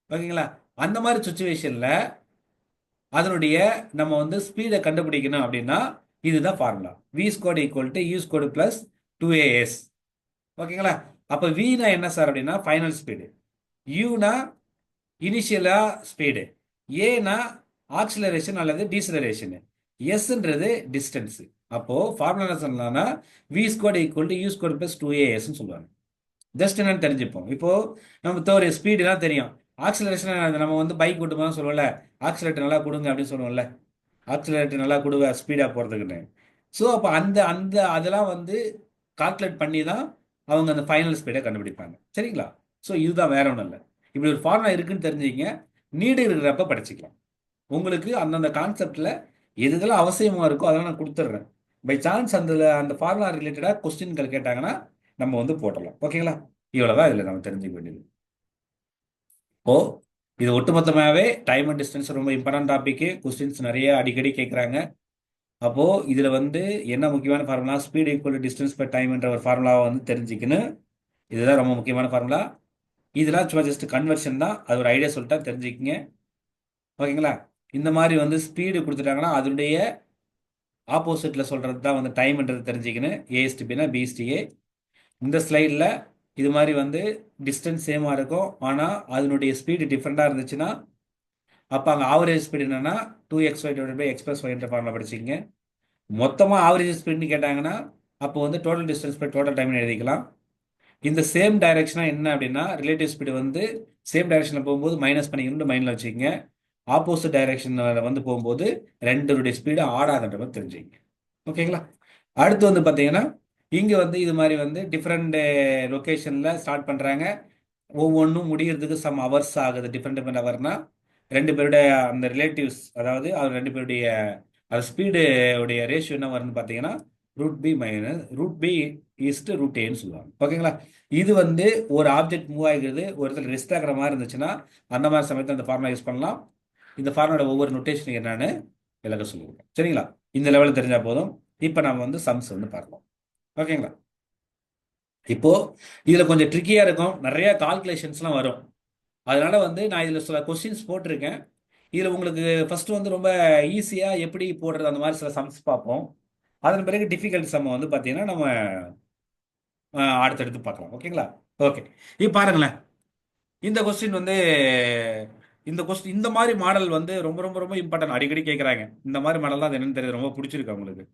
A: ஓகேங்களா? அந்த மாதிரி சுச்சுவேஷன்ல அதனுடைய நம்ம வந்து ஸ்பீடை கண்டுபிடிக்கணும் அப்படின்னா இதுதான் formula. V squared equal to U squared plus 2as. ஓகேங்களா? அப்போ வினா என்ன சார் அப்படின்னா ஃபைனல் ஸ்பீடு, யூனா இனிஷியலா ஸ்பீடு, ஏனா ஆக்சிலரேஷன் அல்லது டீசலரேஷன், எஸ்ன்றது டிஸ்டன்ஸ். அப்போ ஃபார்முலா என்ன சொல்லலாம்னா V squared equal to U squared plus 2as சொல்லுவாங்க. ஜஸ்ட் என்னன்னு தெரிஞ்சுப்போம். இப்போ நம்ம ஒரு ஸ்பீடுலாம் தெரியும், ஆக்சிலரேஷன் நம்ம வந்து பைக் ஓட்டும் போது சொல்லுவோம்ல, ஆக்சிலேட்டர் நல்லா கொடுங்க அப்படின்னு சொல்லுவோம்ல, ஆக்சிலேட்டர் நல்லா கொடுங்க ஸ்பீடாக போகிறதுக்குன்னு. ஸோ அப்போ அந்த அந்த அதெல்லாம் வந்து கால்குலேட் பண்ணி தான் அவங்க அந்த ஃபைனல் ஸ்பீடை கண்டுபிடிப்பாங்க. சரிங்களா? ஸோ இதுதான், வேற ஒன்றும் இல்லை. இப்படி ஒரு ஃபார்முலா இருக்குன்னு தெரிஞ்சுக்கிங்க, நீடு இருக்கிறப்ப படிச்சுக்கலாம். உங்களுக்கு அந்தந்த கான்செப்டில் எது இதெல்லாம் அவசியமாக இருக்கோ அதெல்லாம் நான் கொடுத்துட்றேன். பை சான்ஸ் அந்த அந்த ஃபார்முலா ரிலேட்டடாக கொஸ்டின்கள் கேட்டாங்கன்னா நம்ம வந்து போட்டலாம். ஓகேங்களா? இவ்வளவுதான் இதில் நம்ம தெரிஞ்சுக்க வேண்டியது. ஓ, இது ஒட்டுமொத்தமாகவே டைம் அண்ட் டிஸ்டன்ஸ் ரொம்ப இம்பார்ட்டன்ட் டாபிக். கொஸ்டின்ஸ் நிறைய அடிக்கடி கேட்குறாங்க. அப்போ இதில் வந்து என்ன முக்கியமான formula, speed equal distance per time என்ற ஒரு ஃபார்முலாவை வந்து தெரிஞ்சுக்கணும். இதுதான் ரொம்ப முக்கியமான ஃபார்முலா. இதெல்லாம் சும்மா ஜஸ்ட் கன்வர்ஷன் தான், அது ஒரு ஐடியா சொல்லிட்டா தெரிஞ்சுக்கிங்க. ஓகேங்களா? இந்த மாதிரி வந்து ஸ்பீடு கொடுத்துட்டாங்கன்னா அதனுடைய ஆப்போசிட்டில் சொல்கிறது தான் வந்து டைம்ன்றது தெரிஞ்சுக்கணும். ஏஎஸ்டிபினா பிஎஸ்டிஏ. இந்த ஸ்லைடில் இது மாதிரி வந்து டிஸ்டன்ஸ் சேமாக இருக்கும், ஆனால் அதனுடைய ஸ்பீடு டிஃப்ரெண்ட்டாக இருந்துச்சுன்னா அப்போ அங்கே ஆவரேஜ் ஸ்பீடு என்னன்னா 2xy divide by X plus ஒய்ன்ற ஃபார்முலா படிச்சிங்க. மொத்தமாக ஆவரேஜ் ஸ்பீடுன்னு கேட்டாங்கன்னா அப்போ வந்து டோட்டல் டிஸ்டன்ஸ் பை டோட்டல் டைம்னு எழுதிக்கலாம். இந்த சேம் டைரக்ஷனாக என்ன அப்படின்னா ரிலேட்டிவ் ஸ்பீடு வந்து சேம் டைரக்ஷனில் போகும்போது மைனஸ் பண்ணிக்கணும்னு மைண்டில் வச்சுக்கோங்க. ஆப்போசிட் டைரக்ஷனில் வந்து போகும்போது ரெண்டுடைய ஸ்பீடு ஆட் ஆகுன்ற மாதிரி தெரிஞ்சுக்கங்க. ஓகேங்களா? அடுத்து வந்து பார்த்தீங்கன்னா இங்கே வந்து இது மாதிரி வந்து டிஃப்ரெண்ட் லொக்கேஷனில் ஸ்டார்ட் பண்ணுறாங்க. ஒவ்வொன்றும் முடிகிறதுக்கு சம் ஹவர்ஸ் ஆகுது. டிஃப்ரெண்ட் டிஃப்ரெண்ட் ஹவர்னா ரெண்டு பேருடைய அந்த ரிலேட்டிவ்ஸ், அதாவது அவர் ரெண்டு பேருடைய அது ஸ்பீடு உடைய ரேஷியோ என்ன வரும்னு பார்த்தீங்கன்னா ரூட் பி ஈஸ்ட் ரூட் ஏன்னு சொல்லுவாங்க. ஓகேங்களா? இது வந்து ஒரு ஆப்ஜெக்ட் மூவ் ஆகிக்கிறது ஒரு இடத்துல ரெஸ்ட் ஆகிற மாதிரி இருந்துச்சுன்னா அந்த மாதிரி சமயத்தில் இந்த ஃபார்முலா யூஸ் பண்ணலாம். இந்த ஃபார்முலோட ஒவ்வொரு நொட்டேஷன் என்னன்னு விளக்க சொல்லுவோம். சரிங்களா? இந்த லெவலில் தெரிஞ்சா போதும். இப்போ நம்ம வந்து சம்ஸ் வந்து பார்க்கலாம். ஓகேங்களா? இப்போ இதுல கொஞ்சம் ட்ரிக்கியா இருக்கும், நிறைய கால்குலேஷன்ஸ்லாம் வரும். அதனால வந்து நான் இதுல சில கொஸ்டின்ஸ் போட்டிருக்கேன். இதுல உங்களுக்கு ஃபர்ஸ்ட் வந்து ரொம்ப ஈஸியா எப்படி போடுறது அந்த மாதிரி சில சம்ஸ் பார்ப்போம். அதன் பிறகு டிஃபிகல்ட் சம் வந்து பார்த்தீங்கன்னா நம்ம அடுத்தடுத்து பார்க்கலாம். ஓகேங்களா? ஓகே. இப்போ பாருங்களேன். இந்த கொஸ்டின் வந்து இந்த மாதிரி மாடல் வந்து ரொம்ப ரொம்ப ரொம்ப இம்பார்ட்டன்ட். அடிக்கடி கேட்குறாங்க. இந்த மாதிரி மாடல் தான் அது என்னன்னு தெரியுது, ரொம்ப பிடிச்சிருக்கு அவங்களுக்கு,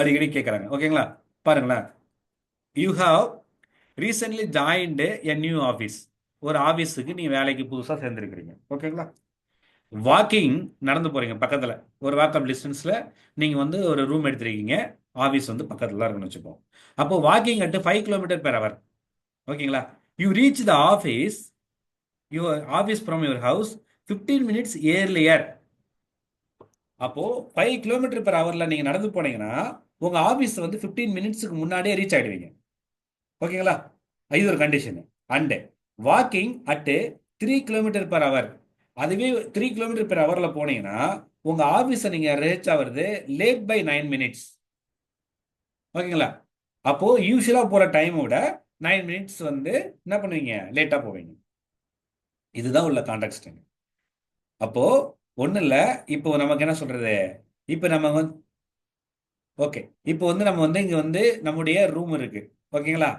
A: அடிக்கடி கேட்குறாங்க. ஓகேங்களா? பாருங்களேன். You have recently joined a new office. ஒரு ஆஃபீஸுக்கு நீ வேலைக்கு புதுசாக சேர்ந்துருக்கிறீங்க. ஓகேங்களா? வாக்கிங் நடந்து போறீங்க பக்கத்தில், ஒரு வாக்கப் டிஸ்டன்ஸில் நீங்கள் வந்து ஒரு ரூம் எடுத்துருக்கீங்க. ஆஃபீஸ் வந்து பக்கத்தில் தான் இருக்குன்னு வச்சுப்போம். அப்போ வாக்கிங் அட் 5 km/h. ஓகேங்களா? You reach the office your office from your house 15 minutes earlier. அப்போ 5 km/h நீங்கள் நடந்து போனீங்கன்னா உங்க ஆஃபீஸ் வந்து 15 minutesக்கு முன்னாடியே ரீச் ஆயிடுவீங்க. ஓகேங்களா? இது ஒரு condition. And walking at 3 km/h. அதுவே 3 km/h போனீங்கன்னா உங்க ஆபீஸை நீங்க ரீச் ஆகுறது லேட் பை 9 minutes. ஓகேங்களா? அப்போ யூஸ்வலா போற டைம் விட 9 minutes வந்து என்ன பண்ணுவீங்க, லேட்டா போவீங்க. இதுதான் உள்ள கான்டெக்ட். அப்போ ஒண்ணு இல்ல. இப்போ நமக்கு என்ன சொல்றது, இப்போ நம்ம வந்து ஓகே, இப்போ வந்து நம்ம வந்து இங்க வந்து நம்முடைய ரூம் இருக்கு. ஓகேங்களா?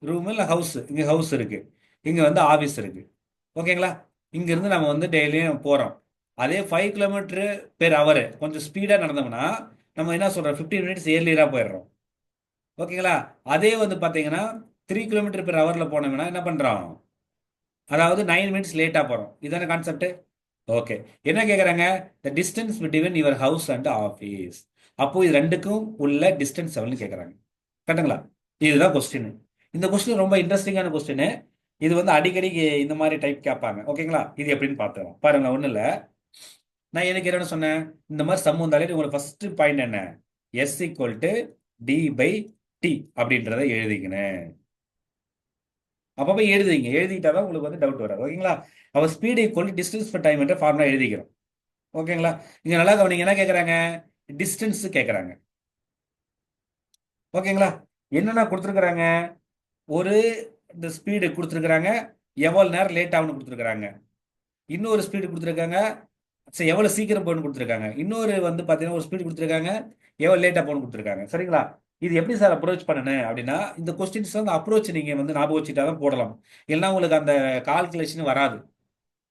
A: ரூம் இல்ல ஹவுஸ், இங்க ஹவுஸ் இருக்கு, இங்க வந்து ஆபீஸ் இருக்கு. ஓகேங்களா? இங்க இருந்து நம்ம வந்து டெய்லியும் போறோம். அதே 5 km/h கொஞ்சம் ஸ்பீடா நடந்தோம்னா நம்ம என்ன சொல்றோம், 15 minutes ஏர்லியரா போயிடுறோம். ஓகேங்களா? அதே வந்து பாத்தீங்கன்னா 3 km/h போனோம்னா என்ன பண்றோம், அதாவது 9 minutes லேட்டா போறோம். இதான கான்செப்ட். ஓகே. என்ன கேக்குறாங்க, the distance between your house and office. அப்போ இது ரெண்டுக்கும் உள்ள டிஸ்டன்ஸ் எவ்வளவுன்னு கேக்குறாங்க. கரெக்ட்டுங்களா? இதுதான் கொஸ்டின். இந்த கொஸ்டின் ரொம்ப இன்ட்ரெஸ்டிங்கான கொஸ்டின். இது வந்து அடிக்கடி இந்த மாதிரி டைப் கேட்பாங்க. ஓகேங்களா? இது எப்படின்னு பார்த்துக்கலாம். பாருங்க, ஒண்ணு இல்ல. நான் எனக்கு என்ன சொன்னேன், இந்த மாதிரி சம் வந்தாலே உங்களுக்கு ஃபர்ஸ்ட் பாயிண்ட் என்ன, S equal to D by T அப்படின்றத எழுதிக்கணும். அப்போ போய் எழுதிங்க. எழுதிட்டாதான் உங்களுக்கு வந்து டவுட் வராது. ஓகேங்களா? அவ speed equal distance per time என்ற ஃபார்முலா எழுதிக்கிறோம். ஓகேங்களா? இங்க நல்லா கவனிங்க. என்ன கேக்குறாங்க, டிஸ்டன்ஸ் கேக்குறாங்க. ஓகேங்களா? என்னென்ன கொடுத்துருக்குறாங்க, ஒரு இந்த ஸ்பீடு கொடுத்துருக்குறாங்க, எவ்வளவு நேரம் லேட் ஆகும்னு கொடுத்துருக்குறாங்க. இன்னொரு ஸ்பீடு கொடுத்துருக்காங்க, சரி எவ்வளவு சீக்கிரம் போகணும்னு கொடுத்துருக்காங்க. இன்னொரு வந்து பாத்தீங்கன்னா ஒரு ஸ்பீடு கொடுத்துருக்காங்க, எவ்வளவு லேட்டா போகணும்னு கொடுத்துருக்காங்க. சரிங்களா? இது எப்படி சார் அப்ரோச் பண்ணணும் அப்படின்னா, இந்த கொஸ்டின்ஸ் வந்து அப்ரோச் நீங்க வந்து ஞாபகம் வச்சுட்டா தான் போடலாம். இல்லைன்னா உங்களுக்கு அந்த கால்குலேஷன் வராது.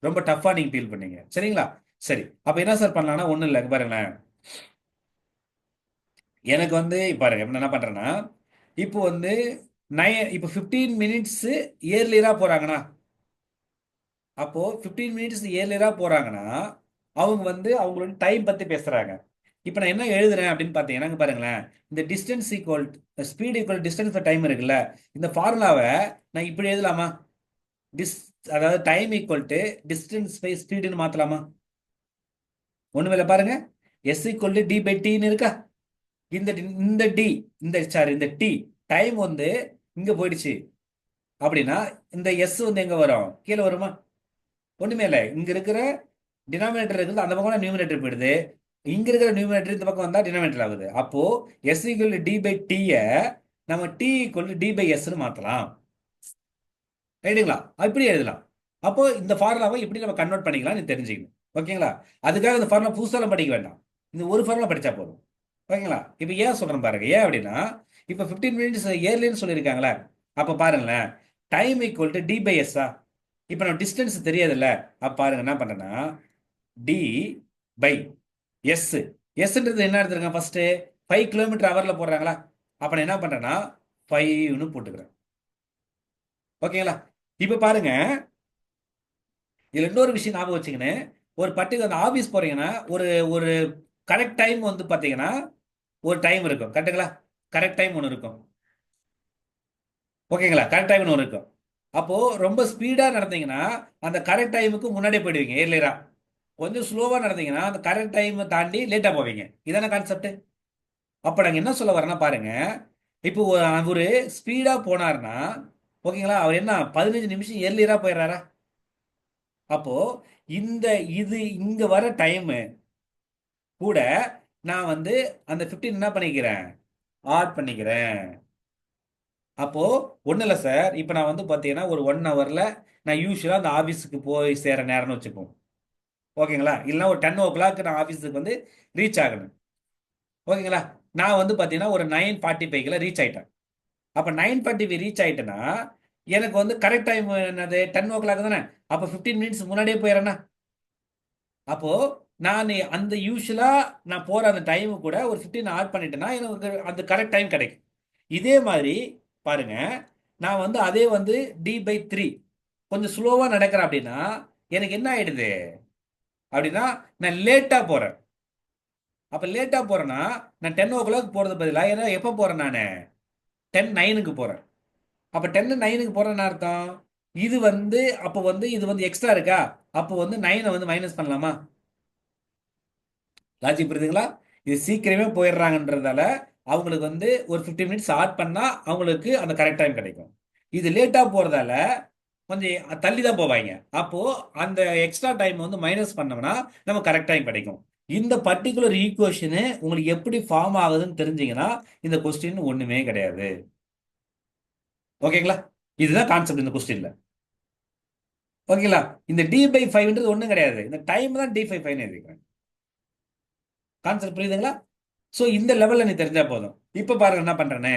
A: ரொம்ப டஃப்பா நீங்க ஃபீல் பண்ணீங்க. சரிங்களா? சரி, அப்ப என்ன சார் பண்ணலாம்னா, ஒண்ணும் இல்லை. பாருங்களேன், எனக்கு வந்து பாருங்க என்ன பண்றேன்னா, இப்போ வந்து இப்போ 15 மினிட்ஸ் ஏர்லியரா போறாங்கன்னா, அப்போ 15 மினிட்ஸ் ஏர்லியரா போறாங்கன்னா அவங்க வந்து அவங்களோட டைம் பத்தி பேசுறாங்க. இப்போ நான் என்ன எழுதுறேன் அப்படின்னு பார்த்தீங்கன்னா, இங்க பாருங்களேன், இந்த distance equal speed equal distance time இருக்குல்ல, இந்த ஃபார்முலாவை நான் இப்படி எழுதலாமா, டிஸ் அதாவது time equal to distance by ஸ்பீடுன்னு மாத்தலாமா? ஒண்ணுமில்ல. பாருங்க, S equal to D by டின்னு இருக்கா. இந்த இந்த டி இந்த சாரி இந்த டி டைம் வந்து இங்க போயிடுச்சு அப்படின்னா இந்த எஸ் வந்து எங்க வரும், கீழே வருமா? ஒண்ணுமே இல்லை. இங்க இருக்கிற டினாமினேட்டர் இருக்குது, அந்த பக்கம் நியூமினேட்டர் போயிடுது. இங்க இருக்கிற நியூமினேட்டர் இந்த பக்கம் வந்தா டினாமினேட்டர் ஆகுது. அப்போ எஸ் ஈக்குவல் டி பை டிய நம்ம டி ஈக்குவல் டி பை எஸ்ன்னு மாத்தலாம். ரைட்டுங்களா? அப்படி எழுதலாம். அப்போ இந்த ஃபார்முலாவை எப்படி நம்ம கன்வெர்ட் பண்ணிக்கலாம் தெரிஞ்சுக்கணும். ஓகேங்களா? அதுக்காக இந்த ஃபார்முலா புதுசாலாம் படிக்க வேண்டாம். இந்த ஒரு ஃபார்முலா படிச்சா போதும். ஓகேங்களா? இப்போ ஏன் சொல்றேன் பாருங்க. ஏன் அப்படின்னா, இப்போ 15 மினிட்ஸ் ஏர்லின்னு சொல்லியிருக்காங்களே, அப்போ பாருங்களேன், time equal to D by எஸ்ஸா. இப்போ நம்ம டிஸ்டன்ஸ் தெரியாதுல்ல. அப்போ பாருங்க என்ன பண்றேன்னா, டி பை எஸ். எஸ்ன்றது என்ன எடுத்துருங்க, ஃபர்ஸ்ட் 5 km/h போடுறாங்களா, அப்ப நான் என்ன பண்றேன்னா 5ன்னு போட்டுக்கிறேன். ஓகேங்களா? இப்ப பாருங்க, இதுல இன்னொரு விஷயம் ஞாபகம் வச்சுக்கின்னு, ஒரு பர்டிகுலர் அந்த ஆபீஸ் போறீங்கன்னா ஒரு ஒரு கரெக்ட் டைம் வந்து பாத்தீங்கன்னா ஒரு டைம் இருக்கும், கரெக்டுங்களா? கரெக்ட் டைம் ஒன்று இருக்கும், ஓகேங்களா? கரெக்ட் டைம்னு ஒன்று இருக்கும். அப்போ ரொம்ப ஸ்பீடா நடந்தீங்கன்னா அந்த கரெக்ட் டைமுக்கு முன்னாடியே போயிடுவீங்க ஏர்லியரா. கொஞ்சம் ஸ்லோவா நடந்தீங்கன்னா அந்த கரெக்ட் டைம் தாண்டி லேட்டா போவீங்க. இதான கான்செப்ட்? அப்ப நாங்க என்ன சொல்ல வரேன்னா பாருங்க, இப்போ அவரு ஸ்பீடா போனாருன்னா, ஓகேங்களா, அவர் என்ன 15 நிமிஷம் ஏர்லியரா போயிடுறாரா? அப்போ இந்த இது இங்க வர டைம் கூட நான் வந்து அந்த 15 என்ன பண்ணிக்கிறேன், ஆட் பண்ணிக்கிறேன். அப்போ ஒன்றும் இல்லை சார், இப்போ நான் வந்து பார்த்தீங்கன்னா ஒரு 1 ஹவரில் நான் யூஸ்வலாக அந்த ஆஃபீஸுக்கு போய் சேர நேரம்னு வச்சுப்போம், ஓகேங்களா? இல்லைன்னா ஒரு 10 ஓ கிளாக் நான் ஆஃபீஸுக்கு வந்து ரீச் ஆகணும், ஓகேங்களா? நான் வந்து பார்த்தீங்கன்னா ஒரு 9:45 ரீச் ஆயிட்டேன். அப்போ 9:45 ரீச் ஆயிட்டேன்னா எனக்கு வந்து கரெக்ட் டைம் என்னது 10 ஓ கிளாக் தானே? அப்போ 15 மினிட்ஸ் முன்னாடியே போயிடறேன்னா, அப்போ நான் அந்த யூஸ்வலா நான் போற அந்த டைம் கூட ஒரு 15 ஆட் பண்ணிட்டேன்னா எனக்கு அந்த கரெக்ட் டைம் கிடைக்கும். இதே மாதிரி பாருங்க, நான் வந்து அதே வந்து D/3 கொஞ்சம் ஸ்லோவா நடக்கிறேன் அப்படின்னா எனக்கு என்ன ஆயிடுது அப்படின்னா, நான் லேட்டா போறேன். அப்ப லேட்டா போறேன்னா நான் 10 ஓ கிளாக் போறது பதிலா ஏன்னா எப்ப போறேன் நானு 10:09 போறேன். அப்ப 10:09 போறேன்னு அர்த்தம், இது வந்து அப்ப வந்து இது வந்து எக்ஸ்ட்ரா இருக்கா, அப்போ வந்து 9 வந்து மைனஸ் பண்ணலாமா? லாஜிக் புரியுதுங்களா? இது சீக்கிரமே போயிடுறாங்கன்றதால அவங்களுக்கு வந்து ஒரு 15 மினிட்ஸ் ஆட் பண்ணா அவங்களுக்கு அந்த கரெக்ட் டைம் கிடைக்கும். இது லேட்டா போறதால கொஞ்சம் தள்ளி தான் போவாங்க. அப்போ அந்த எக்ஸ்ட்ரா டைம் வந்து மைனஸ் பண்ணோம்னா நம்ம கரெக்ட் டைம் கிடைக்கும். இந்த பர்டிகுலர் ஈக்குவேஷனு உங்களுக்கு எப்படி ஃபார்ம் ஆகுதுன்னு தெரிஞ்சீங்கன்னா இந்த கொஸ்டின் ஒண்ணுமே கிடையாது, ஓகேங்களா? இதுதான் கான்செப்ட் இந்த கொஸ்டின்ல, ஓகேங்களா? இந்த D/5ன்றது ஒண்ணும் கிடையாது, இந்த டைம் தான் D/5 எழுதிக்கிறேன். கான்செப்ட் புரியுதுங்களா? ஸோ இந்த லெவல்ல நீ தெரிஞ்சா போதும். இப்போ பாருங்க என்ன பண்றேன்னு.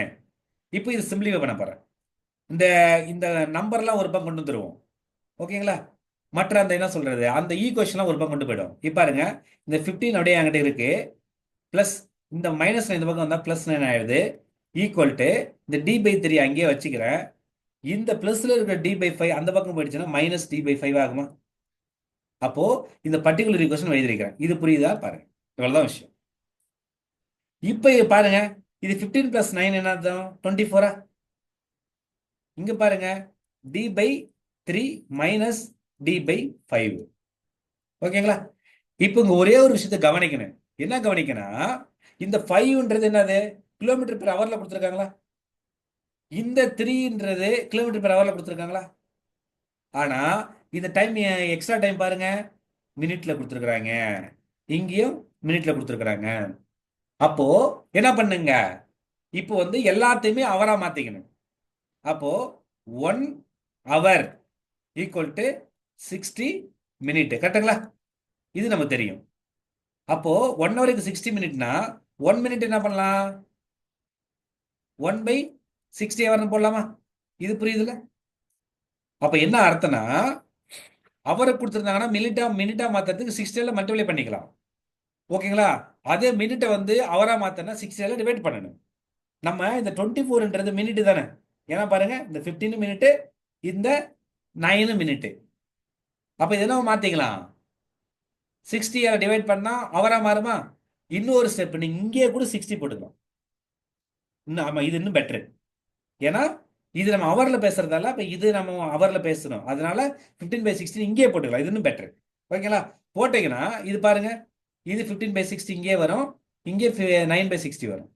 A: இப்போ இது சிம்பிளிஃபை பண்ண போறேன். இந்த இந்த நம்பர்லாம் ஒரு பக்கம் கொண்டு வந்துருவோம், ஓகேங்களா? மற்ற அந்த என்ன சொல்றது அந்த ஈக்குவேஷன்லாம் ஒரு பக்கம் கொண்டு போயிடும். இப்போ பாருங்க, இந்த 15 அப்படியே என்கிட்ட இருக்கு, பிளஸ் இந்த மைனஸ் இந்த பக்கம் வந்தா பிளஸ் 9 ஆயிடுது, ஈக்குவல் டு இந்த D/3 அங்கேயே வச்சுக்கிறேன். இந்த பிளஸ்ல இருக்கிற D/5 அந்த பக்கம் போயிடுச்சுன்னா மைனஸ் D/5 ஆகுமா? அப்போ இந்த பர்டிகுலர் ஈக்குவேஷன் எழுதிருக்கிறேன். இது புரியுதா பாருங்க, இவ்வளவுதான் விஷயம். இப்போ பாருங்க, இது 15 பிளஸ் 9 என்ன அர்த்தம்? 24. இங்க பாருங்க, D/3 மைனஸ் D/5, ஓகேங்களா? இப்போ இங்க ஒரே ஒரு விஷயத்தை கவனிக்கணும். என்ன கவனிக்கணும், இந்த 5ன்றது என்னது, கிலோமீட்டர் பெர் ஹவர்ல கொடுத்துருக்காங்களா? இந்த 3ன்றது கிலோமீட்டர் பெர் ஹவர்ல கொடுத்துருக்காங்களா? ஆனா இந்த டைம் எக்ஸ்ட்ரா டைம் பாருங்க, மினிட்ல கொடுத்துருக்காங்க, இங்கேயும் மினிட்ல கொடுத்துருக்காங்க. அப்போ என்ன பண்ணுங்க, இப்போ வந்து எல்லாத்தையுமே அவரா மாத்திக்கணும். அப்போ 1 ஹவர் ஈக்குவல் டு 60 மினிட், கரெக்டுங்களா? இது நமக்கு தெரியும். அப்போ 1 ஹவருக்கு 60 மினிட்னா 1 மினிட் என்ன பண்ணலாம், 1/60 ஹவர் போடலாமா? இது புரியுதுல்ல? அப்ப என்ன அர்த்தம்னா, அவரை கொடுத்துருந்தாங்கன்னா மினிட்டா மினிட்டா மாத்துறதுக்கு 60 மல்டிப்ளை பண்ணிக்கலாம், ஓகேங்களா? அதே மினிட்டை வந்து அவரா மாத்தனா 60 டிவைட் பண்ணணும். நம்ம இந்த 24ன்றது மினிட் தானே, ஏன்னா பாருங்க இந்த 15 மினிட், இந்த 9 மினிட். அப்ப இதெல்லாம் மாத்திக்கலாம், 60 டிவைட் பண்ணா அவரா மாறுமா? இன்னொரு ஸ்டெப், நீங்க இங்கேயே கூட 60 போட்டுக்கலாம். இன்னும் ஆமா, இது இன்னும் பெட்டர். ஏன்னா இது நம்ம அவர்ல பேசுறதால அப்ப இது நம்ம அவர்ல பேசணும், அதனால 15/16 இங்கேயே போட்டுக்கலாம், இது இன்னும் பெட்டர், ஓகேங்களா? போட்டீங்கன்னா இது பாருங்க, இது 15/60 இங்கே வரும், இங்கே 9/60 வரும்.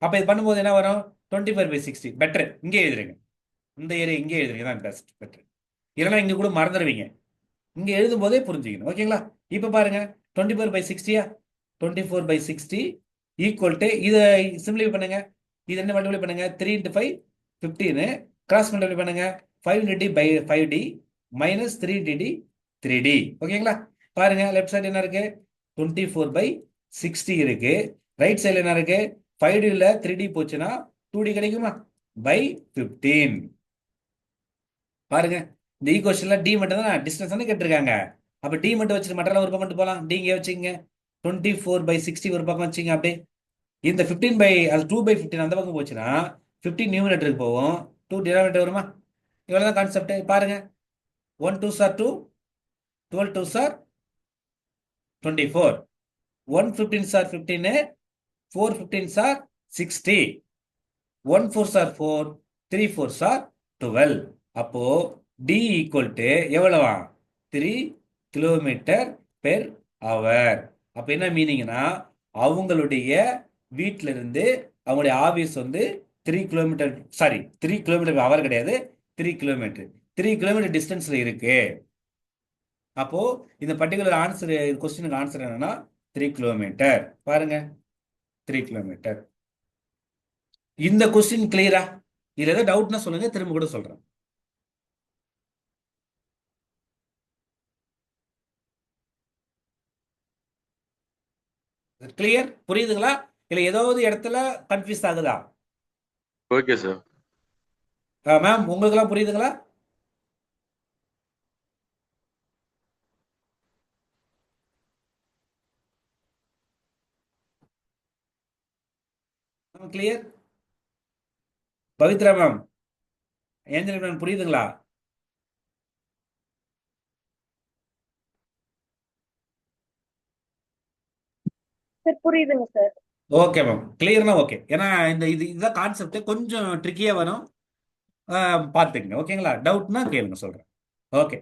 A: அப்ப இது பண்ணும்போது என்ன வரும், 24/60. பெட்டர் இங்கே எழுதுறீங்க, இந்த ஏரியா இங்கே எழுதுறீங்க தான் பெஸ்ட், பெட்டர். இல்லைன்னா இங்க கூட மறந்துடுவீங்க, இங்க எழுதும் போதே புரிஞ்சுக்கணும், ஓகேங்களா? இப்ப பாருங்க, 24/60, 24/60 ஈக்குவல் டு இதை சிம்பிளிஃபை பண்ணுங்க. இது என்ன மல்டிப்ளை பண்ணுங்க, 3 × 5 15, கிராஸ் மல்டிப்ளை பண்ணுங்க, 5dt/5d மைனஸ் 3dd 3d, ஓகேங்களா? பாருங்க லெஃப்ட் சைடு என்ன இருக்கு, 24/60 இருக்கு, ரைட் சைடுல என்ன இருக்கு, 5dல 3d போச்சுன்னா 2d கிடைக்குமா, பை 15. பாருங்க, இந்த ஈக்குவேஷன்ல டி மட்டும் தான் டிஸ்டன்ஸ் தானே கேட்டிருக்காங்க. அப்ப டி மட்டும் வச்சுட்டு மற்றெல்லாம் ஒரு பக்கம் மட்டும் போகலாம். டி இங்கே வச்சுக்கோங்க, 24/60 ஒரு பக்கம் வச்சுங்க. அப்படியே இந்த 15 அது 2/15 அந்த பக்கம் போச்சுன்னா 15 நியூமினேட்டருக்கு போகும், 2 டினாமினேட்டர் வருமா? இவ்வளவுதான் கான்செப்ட். பாருங்க, 1 2s are 2, 12 2s are 24. 1 15s are 15, 4 15s are 60, 1 4s are 4, 3 4s are 12. அப்போ D equal to எவ்வளவா? 3 கிலோமீட்டர் பெர் அவர். அப்ப என்ன மீனிங்னா, அவங்களுடைய வீட்டில இருந்து அவங்களுடைய ஆபீஸ் வந்து 3 கிலோமீட்டர், சாரி 3 கிலோமீட்டர் அவர் கிடையாது, 3 கிலோமீட்டர், 3 கிலோமீட்டர் டிஸ்டன்ஸ்ல இருக்கு. அப்போ இந்த பர்டிகுலர் ஆன்சர், கொஸ்டினுக்கு ஆன்சர் என்னன்னா 3 கிலோமீட்டர். பாருங்க, 3 கிலோமீட்டர். இந்த கொஸ்டின் கிளியரா? இதுல ஏதாவது டவுட்னா சொல்லுங்க, திரும்ப கூட சொல்றேன். கிளியர்? புரியுதுங்களா? இல்ல ஏதாவது இடத்துல கன்ஃபியூஸ் ஆகுதா?
B: Okay sir.
A: மேம் உங்களுக்கு எல்லாம் புரியுதுங்களா? Clear? Pavithra ma'am, Angel ma'am புரியுதுங்களா?
C: சார் புரியுதுங்க சார்.
A: ஓகே மேம், கிளியர்னா ஓகே. ஏன்னா இதுதான் கான்செப்ட், கொஞ்சம் ட்ரிக்கியா வரும், பார்த்துக்கங்க. ஓகேங்களா? டவுட்னா கேளுங்க, சொல்றேன். ஓகே,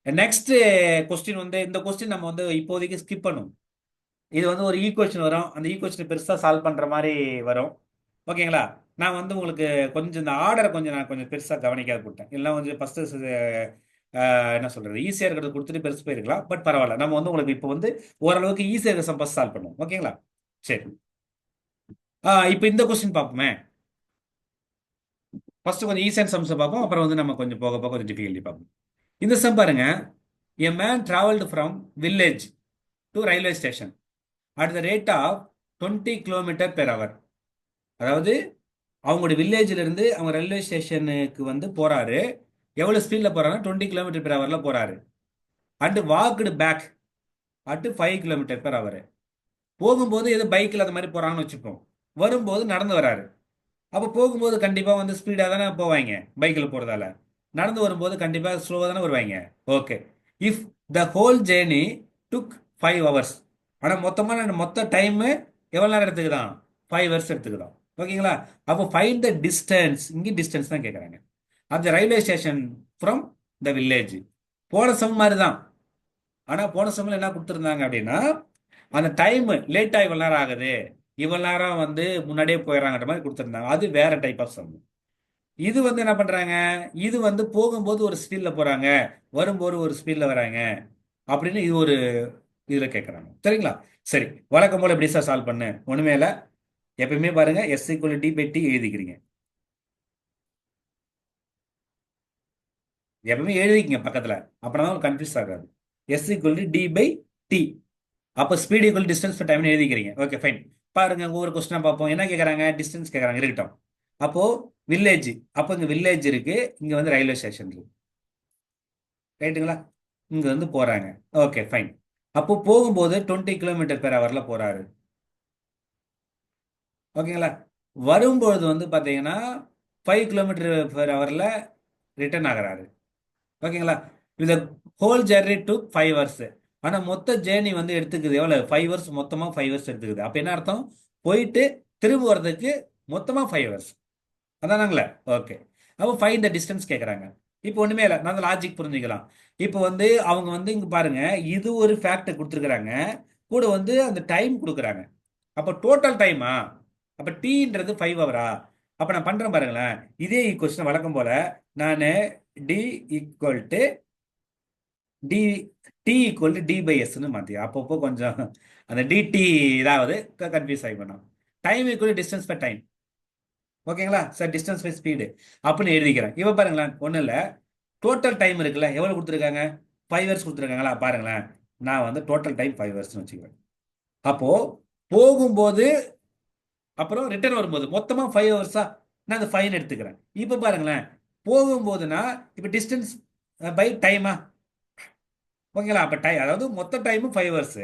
A: நெக்ஸ்ட் கொஸ்டின் வந்து, இந்த கொஸ்டின் நம்ம வந்து இப்போதைக்கு ஸ்கிப் பண்ணும். இது வந்து ஒரு ஈக்குவேஷன் வரும், அந்த ஈக்குவேஷனை பெருசாக சால்வ் பண்ணுற மாதிரி வரும். ஓகேங்களா? நான் வந்து உங்களுக்கு கொஞ்சம் இந்த ஆர்டரை கொஞ்சம் நான் கொஞ்சம் பெருசாக கவனிக்காத போட்டேன். இல்லை கொஞ்சம் ஃபஸ்ட்டு என்ன சொல்கிறது, ஈஸியாக இருக்கிறது கொடுத்துட்டு பெருசு போயிருக்கலாம். பட் பரவாயில்ல, நம்ம வந்து உங்களுக்கு இப்போ வந்து ஓரளவுக்கு ஈஸியாக இருக்க சம் ஃபஸ்ட் சால்வ் பண்ணுவோம். ஓகேங்களா? சரி, இப்போ இந்த கொஸ்டின் பார்ப்போமே. ஃபர்ஸ்ட் கொஞ்சம் ஈஸியான சம்ஸை பார்ப்போம், அப்புறம் வந்து நம்ம கொஞ்சம் போக போக கொஞ்சம் டிஃபிகல்ட்டி பார்ப்போம். இந்த சம் பாருங்க. A man traveled from village to railway station at the rate of 20 kilometre per hour. அதாவது அவங்களுடைய வில்லேஜ்ல இருந்து அவங்க ரயில்வே ஸ்டேஷனுக்கு வந்து போறாரு. எவ்வளவு ஸ்பீட்ல போறாருன்னா 20 கிலோமீட்டர் பெர் ஹவர்ல போறாரு. And walked back at 5 kilometre per hour. போகும்போது ஏதோ பைக்கில் அந்த மாதிரி போறாங்கன்னு வச்சுப்போம். வரும்போது நடந்து வராரு. அப்போ போகும்போது கண்டிப்பா வந்து ஸ்பீடாக தானே போவாங்க பைக்கில் போறதால. நடந்து வரும்போது கண்டிப்பா ஸ்லோவாக தானே வருவாங்க. Okay, if the whole journey took 5 hours. ஆனால் மொத்த டைம் எவ்வளோ நேரம் எடுத்துக்குதான்? 5 hours எடுத்துக்குதான். ஓகேங்களா? அப்போ ஃபைண்ட் த டிஸ்டன்ஸ், இங்கே டிஸ்டன்ஸ் தான் கேட்குறாங்க, அந்த railway station from the village. போன சம் மாதிரி தான், ஆனால் போன சம்மில் என்ன கொடுத்துருந்தாங்க அப்படின்னா, அந்த டைம் லேட்டாக இவ்வளோ நேரம் ஆகுது, இவ்வளோ நேரம் வந்து முன்னாடியே போயிடறாங்கன்ற மாதிரி கொடுத்துருந்தாங்க. அது வேற டைப் ஆஃப் சம். இது வந்து என்ன பண்றாங்க, இது வந்து போகும்போது ஒரு ஸ்பீட்ல போறாங்க, வரும்போது ஒரு ஸ்பீட்ல வராங்க அப்படின்னு இது ஒரு இதுல கேட்கறாங்க. சரிங்களா? சரி, வழக்கம் போல எப்படி சார் சால்வ் பண்ணு? ஒண்ணுமே இல்லை, எப்பயுமே பாருங்க S equal D by T எழுதிக்கிறீங்க. எப்பவுமே எழுதிக்கிங்க பக்கத்துல, அப்படின்னா கன்ஃபியூஸ் ஆகாது. S equal D by T. அப்போ ஸ்பீட் ஈக்குவல் டிஸ்டன்ஸ் பர் டைம்னு எழுதிக்கிறீங்க. Okay fine. பாருங்க, ஒவ்வொரு கொஸ்டினா பார்ப்போம். என்ன கேட்குறாங்க? டிஸ்டன்ஸ் கேட்குறாங்க, இருக்கட்டும். அப்போ வில்லேஜ், அப்போ இங்க வில்லேஜ் இருக்கு, இங்க வந்து ரயில்வே ஸ்டேஷன் இருக்கு. ரைட்டுங்களா? இங்க வந்து போறாங்க. Okay fine. அப்போ போகும்போது 20 கிலோமீட்டர் பெர் ஹவர்ல போறாரு. ஓகேங்களா? வரும்பொழுது வந்து பார்த்தீங்கன்னா 5 கிலோமீட்டர் பெர் ஹவர்ல ரிட்டர்ன் ஆகுறாரு. ஓகேங்களா? இந்த ஹோல் ஜெர்னி டு 5 hours. ஆனா மொத்த ஜேர்னி வந்து எடுத்துக்குது எவ்வளவு? 5 hours. மொத்தமா 5 hours எடுத்துக்குது. அப்ப என்ன அர்த்தம்? போயிட்டு திரும்ப வர்றதுக்கு மொத்தமா 5 hours. அதானாங்களே? ஓகே. அப்போ ஃபைண்ட் த டிஸ்டன்ஸ் கேட்குறாங்க. இப்போ ஒண்ணுமே இல்லை, நான் லாஜிக் புரிஞ்சுக்கலாம். இப்போ வந்து அவங்க வந்து இங்க பாருங்க, இது ஒரு ஃபேக்ட் கொடுத்துருக்குறாங்க, கூட வந்து அந்த டைம் கொடுக்குறாங்க. அப்போ டோட்டல் டைமா? அப்போ டீன்றது 5 ஹவரா? அப்போ நான் பண்றேன் பாருங்களேன், இதே ஈக்குவேஷன் வழக்கம் போல நான் D equal to D T equal to D by எஸ்ன்னு மாற்றி அப்பப்போ கொஞ்சம் அந்த டிடி இதாவது கன்ஃபியூஸ் ஆகி பண்ணோம். Time equal distance per time. ஓகேங்களா சார்? டிஸ்டன்ஸ் பை ஸ்பீடு அப்படின்னு எழுதிக்கிறேன். இப்போ பாருங்களேன், ஒன்றும் இல்லை, டோட்டல் டைம் இருக்குல்ல, எவ்வளோ கொடுத்துருக்காங்க? 5 hours கொடுத்துருக்காங்களா? பாருங்களேன், நான் வந்து டோட்டல் டைம் 5 hours வச்சுக்கிறேன். அப்போ போகும்போது அப்புறம் ரிட்டர்ன் வரும்போது மொத்தமா 5 hours நான் அந்த ஃபைன் எடுத்துக்கிறேன். இப்போ பாருங்களேன், போகும்போதுனா இப்போ டிஸ்டன்ஸ் பை டைமா? ஓகேங்களா? அப்போ அதாவது மொத்த டைமும் 5 hours.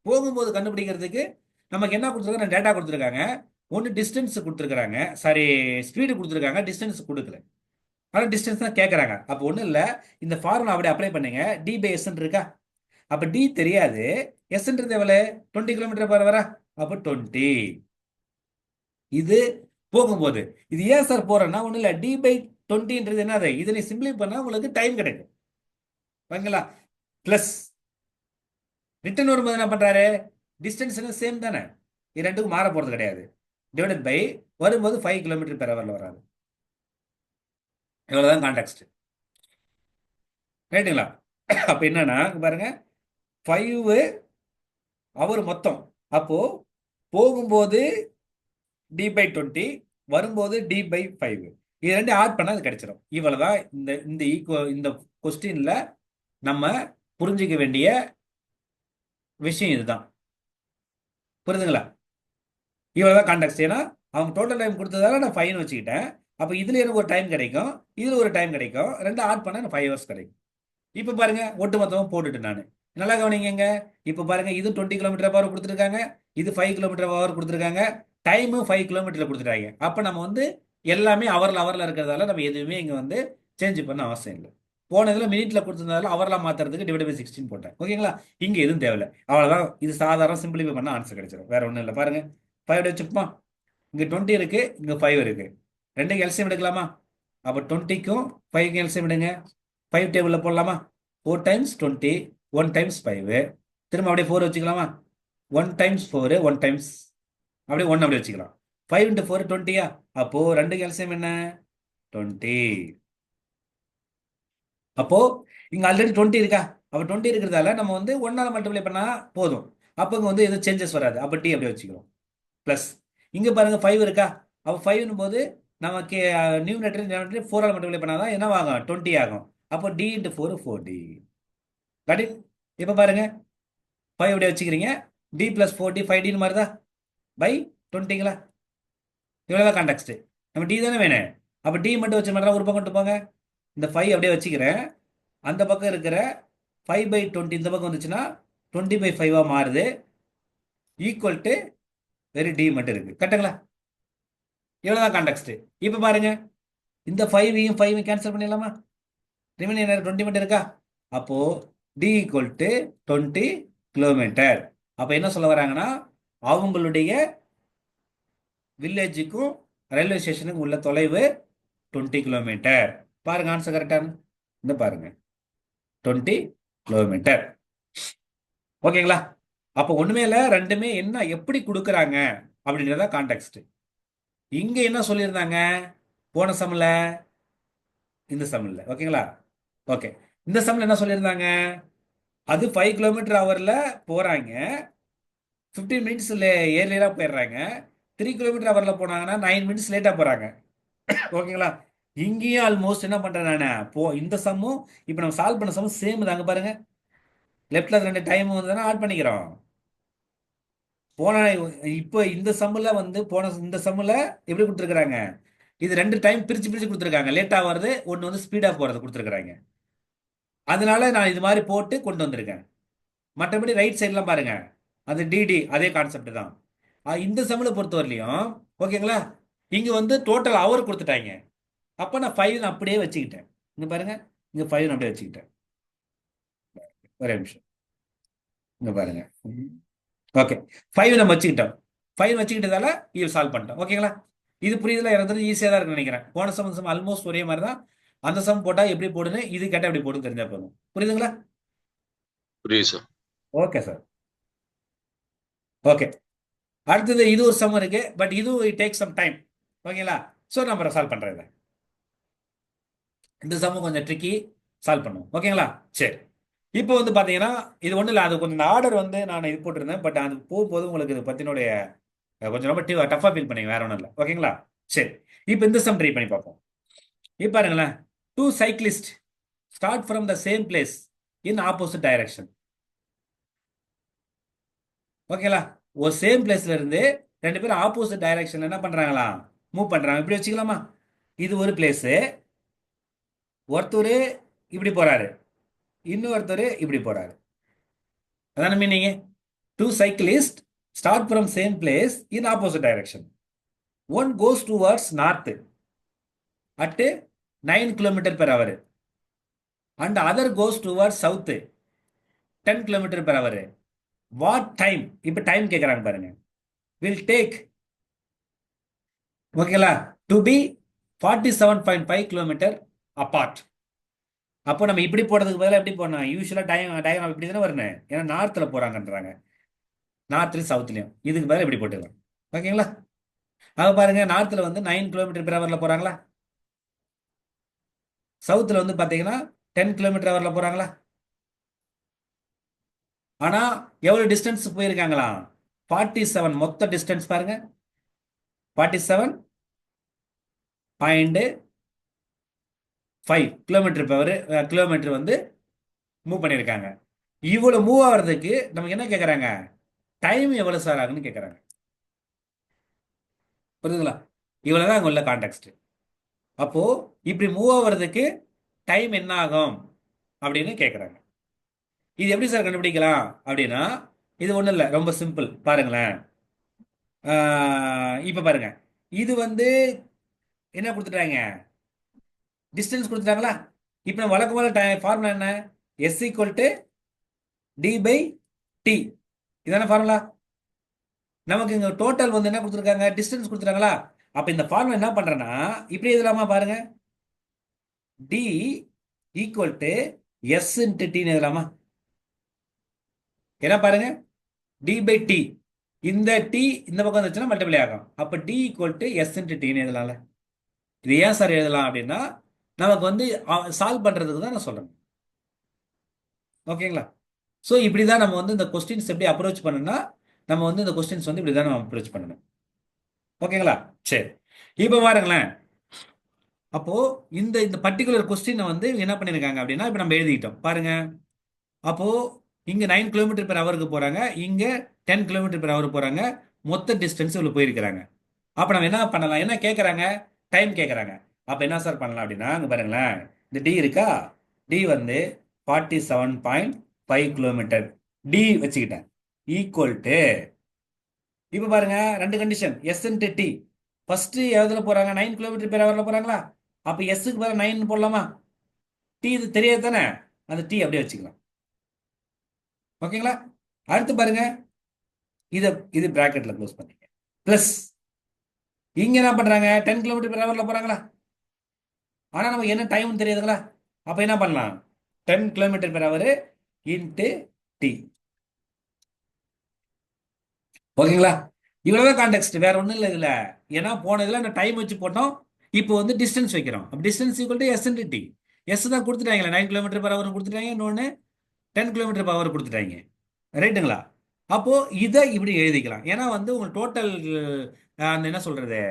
A: போகும்போது கண்டுபிடிக்கிறதுக்கு நமக்கு என்ன கொடுத்துருக்காங்க? டேட்டா கொடுத்துருக்காங்க. ஒன்று டிஸ்டன்ஸ் கொடுத்துருக்காங்க, சாரி ஸ்பீடு கொடுத்துருக்காங்க, டிஸ்டன்ஸ் கொடுக்கல. ஆனால் டிஸ்டன்ஸ் தான் கேட்குறாங்க. அப்போ ஒன்றும் இல்லை, இந்த ஃபார்முலா அப்படியே அப்ளை பண்ணுங்க. டி பை எஸ்ன்னு இருக்கா, அப்போ டி தெரியாது, எஸ்ன்றது எவ்வளோ, 20 கிலோமீட்டர் பர் வரா, அப்போ 20. இது போகும்போது இது ஏன் சார் போறேன்னா ஒன்றும் இல்லை, டி பை 20ன்றது என்னது, இதை நீ சிம்பிளை பண்ணால் உங்களுக்கு டைம் கிடைக்கும். ஓகேங்களா? ப்ளஸ் ரிட்டர்ன் வரும்போது என்ன பண்ணுறாரு, டிஸ்டன்ஸ் சேம் தானே, இது ரெண்டுக்கும் மாற போகிறது கிடையாது. டிவைடட் பை வரும்போது 5 கிலோமீட்டர் பெர் ஹவரில் வராது. இவ்வளோதான் கான்டெக்ட். ரைட்டுங்களா? அப்போ என்னன்னா பாருங்க, 5 அவர் மொத்தம், அப்போ போகும்போது டி பை 20, வரும்போது டி பை 5, இது ரெண்டு ஆட் பண்ணால் அது கிடைச்சிடும். இவ்வளவுதான் இந்த இந்த இந்த கொஸ்டின்ல நம்ம புரிஞ்சிக்க வேண்டிய விஷயம் இதுதான். புரியுதுங்களா? இவ்வளவுதான் கான்டெக்ட். ஏன்னா அவங்க டோட்டல் டைம் கொடுத்ததால நான் 5 வச்சுக்கிட்டேன். அப்போ இதுல எனக்கு ஒரு டைம் கிடைக்கும், இதுல ஒரு டைம் கிடைக்கும், ரெண்டு ஆட் பண்ணா எனக்கு 5 ஹவர்ஸ் கிடைக்கும். இப்போ பாருங்க, ஒட்டு மொத்தமாக போட்டுட்டு நான் நல்லா கவனிங்க. இப்போ பாருங்க, இது 20 கிலோமீட்டர் பவர் கொடுத்துருக்காங்க, இது 5 கிலோமீட்டர் பவர் கொடுத்துருக்காங்க, டைமு 5 கிலோமீட்டர்ல கொடுத்துட்டாங்க. அப்போ நம்ம வந்து எல்லாமே அவரில் இருக்கிறதால நம்ம எதுவுமே இங்கே வந்து சேஞ்ச் பண்ண அவசியம் இல்லை. போனதுல மினிட்ல கொடுத்துருந்தாலும் அவர்லாம் மாத்துறதுக்கு டிவைட் பை 16 போட்டேன். ஓகேங்களா? இங்கே எதுவும் தேவையில்லை, அவ்வளோதான். இது சாதாரண சிம்பிளிஃபை பண்ண ஆன்சர் கிடைச்சிடும், வேற ஒன்றும் இல்லை. பாருங்க, 5 வச்சுப்போம், இங்கே 20 இருக்கு, இங்கே 5 இருக்கு, ரெண்டுக்கு எல்சியம் எடுக்கலாமா? அப்போ 20க்கும் 5க்கும் எல்சியம் எடுங்க, 5 டேபிளில் போடலாமா? 4 டைம்ஸ் 20, 1 டைம்ஸ் 5, திரும்ப அப்படியே 4 வச்சுக்கலாமா? 1 டைம்ஸ் 4, 1 டைம்ஸ் அப்படியே 1 அப்படியே வச்சுக்கலாம். 5 into 4 20யா? அப்போ ரெண்டுக்கு எல்சியம் என்ன, 20. அப்போ இங்க ஆல்ரெடி 20 இருக்கா, அப்போ 20 இருக்கிறதால நம்ம வந்து 1ஆல மல்டிப்ளை பண்ணா போதும். அப்போ இங்க வந்து எதுவும் சேஞ்சஸ் வராது, அப்போ டி அப்படியே வச்சுக்கிறோம். பிளஸ் இங்க பாருங்க 5 இருக்கா, அப்போ 5 போது நமக்கு நியூமரேட்டர் 4ஆல மல்டிப்ளை பண்ணாதான் என்ன ஆகும், 20 ஆகும். அப்போ டி இன்ட்டு 4 4D. கரெக்ட்? இப்போ பாருங்க, 5 அப்படியே வச்சுக்கிறீங்க, டி பிளஸ் 4D 5Dன்னு மாறுதா பை 20ங்களா? இவ்வளோதான் கான்டெக்ட். நம்ம டி தானே வேணும், அப்போ டி மட்டும் வச்ச மாதிரி ஒரு பக்கம் கொண்டு போங்க. இந்த 5 அப்படியே வச்சுக்கிறேன், அந்த பக்கம் இருக்கிற 5/20 இந்த பக்கம் வந்துச்சுன்னா 20/5 மாறுது, ஈக்குவல் டு வெறும் டி மட்டும் இருக்கு. கரெக்டுங்களா? இவ்வளோதான் கான்டெக்ட். இப்போ பாருங்க, இந்த 5ஐயும் 5ஐயும் கேன்சல் பண்ணிடலாமா? ரிமைனிங் 20 மட்டும் இருக்கா, அப்போ டி ஈக்குவல் டு 20 கிலோமீட்டர். அப்போ என்ன சொல்ல வராங்கன்னா, அவங்களுடைய வில்லேஜுக்கும் ரயில்வே ஸ்டேஷனுக்கும் உள்ள தொலைவு 20 கிலோமீட்டர். பாருங்க ஆன்சர் கரெக்டான, இந்த பாருங்க 20 கிலோமீட்டர். ஓகேங்களா? அப்போ ஒண்ணுமே இல்லை, ரெண்டுமே என்ன எப்படி கொடுக்குறாங்க அப்படின்றத கான்டெக்ட். இங்க என்ன சொல்லியிருந்தாங்க போன சம்ல, இந்த சம்ல. ஓகேங்களா? ஓகே, இந்த சம்ல என்ன சொல்லியிருந்தாங்க, அது 5 கிலோமீட்டர் ஹவர்ல போறாங்க, 15 மினிட்ஸ்ல ஏர்லியரா போயிடுறாங்க. 3 கிலோமீட்டர் ஹவர்ல போனாங்கன்னா 9 மினிட்ஸ் லேட்டா போறாங்க. ஓகேங்களா? இங்கேயும் ஆல்மோஸ்ட் என்ன பண்றேன் நானு, இந்த சம்மும் இப்போ நம்ம சால்வ் பண்ண சம்மும் சேம் தாங்க. பாருங்க, லெஃப்ட்ல ரெண்டு டைம் வந்து ஆட் பண்ணிக்கிறோம். போன இப்போ இந்த சம்முல வந்து இந்த சம்முல எப்படி கொடுத்துருக்காங்க, இது ரெண்டு டைம் பிரிச்சு பிரிச்சு கொடுத்துருக்காங்க. லேட்டா வருது, ஒன்னு வந்து ஸ்பீடா போறது கொடுத்துருக்காங்க. அதனால நான் இது மாதிரி போட்டு கொண்டு வந்திருக்கேன். மற்றபடி ரைட் சைட்லாம் பாருங்க, அது டிடி அதே கான்செப்ட் தான். இந்த சம்மில பொறுத்த வரலையும் ஓகேங்களா, இங்க வந்து டோட்டல் அவர் கொடுத்துட்டாங்க. அப்போ நான் 5 அப்படியே வச்சுக்கிட்டேன். இங்க பாருங்க, இங்க 5 அப்படியே வச்சுக்கிட்டேன். ஒரே நிமிஷம், இங்க பாருங்க. ஓகே, 5 நம்ம வச்சுக்கிட்டோம். 5 வச்சுக்கிட்டதால இது சால்வ் பண்ணிட்டோம். ஓகேங்களா? இது புரியுதுல? எனக்கு ஈஸியாக தான் இருக்குன்னு நினைக்கிறேன். போன சம் ஆல்மோஸ்ட் ஒரே மாதிரி தான். அந்த சம் போட்டா எப்படி போடுன்னு, இது கேட்டால் எப்படி போடுன்னு தெரிஞ்சா போதும். புரியுதுங்களா?
B: புரியுது சார்.
A: Okay sir. ஓகே, அடுத்தது இது ஒரு சம் இருக்கு, பட் இது டேக் சம் டைம். ஓகேங்களா? ஸோ நம்ம சால்வ் பண்றது இதை. இந்த சம் கொஞ்சம் ட்ரிக்கி, சால்வ் பண்ணுவோம். ஓகேங்களா? சரி, இப்போ வந்து பார்த்தீங்கன்னா இது ஒன்றும் இல்லை, அது கொஞ்சம் ஆர்டர் வந்து நான் இது போட்டிருந்தேன், பட் அது போகும்போது உங்களுக்கு இது பற்றினுடைய கொஞ்சம் ரொம்ப டஃபாக ஃபீல் பண்ணீங்க, வேற ஒன்றும் இல்லை. ஓகேங்களா? சரி, இப்போ இந்த சம் ட்ரை பண்ணி பார்ப்போம். இப்போ பாருங்களேன், 2 cyclists start from the same place in opposite direction. ஓகேங்களா? ஒரு சேம் பிளேஸ்ல இருந்து ரெண்டு பேரும் ஆப்போசிட் டைரக்ஷன்ல என்ன பண்றாங்களா, மூவ் பண்றாங்க. இப்படி வச்சுக்கலாமா? இது ஒரு பிளேஸ், ஒருத்தர் இப்படி போறாரு, இன்னொருத்தர் இப்படி போறாரு. அதான meaning. 2 cyclists start from same place in opposite direction. One goes towards north at 9 kilometre per hour and other goes toward south 10 kilometre per hour. What time, இப்போ டைம் கேட்குறாங்க பாருங்க, வில் டேக், ஓகேங்களா, டு பி 47.5 கிலோமீட்டர் அப்பார்ட். அப்போ நம்ம இப்படி போடுறதுக்கு பதிலாக எப்படி போடணும், யூஸ்வலாக டயக்ராம் இப்படி தானே வரணும், ஏன்னா நார்த்தில் போகிறாங்கன்றாங்க, நார்த்லையும் சவுத்லையும். இதுக்கு பதிலாக இப்படி போட்டுக்கலாம். ஓகேங்களா, அது பாருங்க, நார்த்தில் வந்து 9 கிலோமீட்டர் பெர் ஹவரில் போகிறாங்களா, சவுத்தில் வந்து பார்த்தீங்கன்னா 10 கிலோமீட்டர் ஹவரில் போகிறாங்களா. ஆனால் எவ்வளோ டிஸ்டன்ஸ் போயிருக்காங்களா, 47. மொத்த டிஸ்டன்ஸ் பாருங்க, 47.5 கிலோமீட்டர் கிலோமீட்டர் வந்து மூவ் பண்ணியிருக்காங்க. இவ்வளோ மூவ் ஆகிறதுக்கு நமக்கு என்ன கேட்குறாங்க, டைம் எவ்வளோ சார் ஆகுன்னு கேட்குறாங்க. புரியுதுங்களா, இவ்வளோ தான் அங்கே உள்ள கான்டெக்ட். அப்போது இப்படி மூவ் ஆகிறதுக்கு டைம் என்ன ஆகும் அப்படின்னு கேட்குறாங்க. இது எப்படி சார் கண்டுபிடிக்கலாம் அப்படின்னா, இது ஒன்றும் இல்லை, ரொம்ப சிம்பிள். பாருங்களேன், இப்போ பாருங்க, இது வந்து என்ன கொடுத்துட்டாங்க, டிஸ்டன்ஸ் கொடுத்துட்டாங்களா. இப்போ நம்ம வழக்கமான ஃபார்முலா என்ன, S equal to D by T, இதான ஃபார்முலா. நமக்கு இங்கே டோட்டல் வந்து என்ன கொடுத்துருக்காங்க, டிஸ்டன்ஸ் கொடுத்துட்டாங்களா. அப்போ இந்த ஃபார்முலா என்ன பண்ணுறேன்னா, இப்படி எழுதலாமா பாருங்க, D equal to S into டின்னு எழுதலாமா. என்ன பாருங்க, டி பை டி, இந்த டி இந்த பக்கம் வந்துச்சுன்னா மல்டிப்ளை ஆகும். அப்போ D equal to S into டின்னு எழுதலாம்ல. இது ஏன் சார் எழுதலாம் அப்படின்னா, நமக்கு வந்து சால்வ் பண்ணுறதுக்கு தான் நான் சொல்கிறேன். ஓகேங்களா, ஸோ இப்படி தான் நம்ம வந்து இந்த கொஸ்டின்ஸ் எப்படி அப்ரோச் பண்ணணும்னா, நம்ம வந்து இந்த கொஸ்டின்ஸ் வந்து இப்படி தான் நம்ம அப்ரோச் பண்ணணும். ஓகேங்களா, சரி. இப்போ பாருங்களேன், அப்போ இந்த இந்த பர்டிகுலர் கொஸ்டினை வந்து என்ன பண்ணியிருக்காங்க அப்படின்னா, இப்போ நம்ம எழுதிக்கிட்டோம் பாருங்க. அப்போ இங்கே 9 கிலோமீட்டர் பெர் ஹவருக்கு போகிறாங்க, இங்கே 10 கிலோமீட்டர் பெர் ஹவர் போகிறாங்க, மொத்த டிஸ்டன்ஸ் இவ்வளோ போயிருக்கிறாங்க. அப்போ நம்ம என்ன பண்ணலாம், என்ன கேட்குறாங்க, டைம் கேட்குறாங்க. அப்போ என்ன சார் பண்ணலாம் அப்படின்னா, அங்கே பாருங்களேன், இந்த டி இருக்கா, டி வந்து 47.5 கிலோமீட்டர் டி வச்சுக்கிட்டேன் ஈக்குவல் டு, இப்போ பாருங்க ரெண்டு condition, S into T. First எதில் போகிறாங்க, 9 கிலோமீட்டர் பெர் ஹவரில் போகிறாங்களா. அப்போ எஸ்ஸுக்கு பதிலாக 9 போடலாமா, டி இது தெரியாது தானே, அந்த டி அப்படியே வச்சுக்கலாம். ஓகேங்களா, அடுத்து பாருங்க, இது பிராக்கெட்ல க்ளோஸ் பண்ணிக்க, பிளஸ் இங்க என்ன பண்றாங்க, 10 கிலோமீட்டர் பெர் ஹவர்ல போறாங்களா. ஆனா நமக்கு என்ன டைம் தெரியாதுங்களா. அப்ப என்ன பண்ணலாம், 10 kilometre per hour into T. ஓகேங்களா, இவ்வளவுதான் கான்டெக்ட், வேற ஒன்றும் இல்லை இதுல. ஏன்னா போனதுல அந்த டைம் வச்சு போட்டோம், இப்போ வந்து டிஸ்டன்ஸ் வைக்கிறோம். அப்போ distance equal to S into T. S தான் கொடுத்துட்டாங்களே, 9 கிலோமீட்டர் பெர் ஹவர் கொடுத்துட்டாங்க, இன்னொன்று 10 கிலோமீட்டர் பெர் ஹவர் கொடுத்துட்டாங்க, ரைட்டுங்களா. அப்போ இதை இப்படி எழுதிக்கலாம், ஏன்னா வந்து உங்களுக்கு டோட்டல் அந்த என்ன சொல்றது,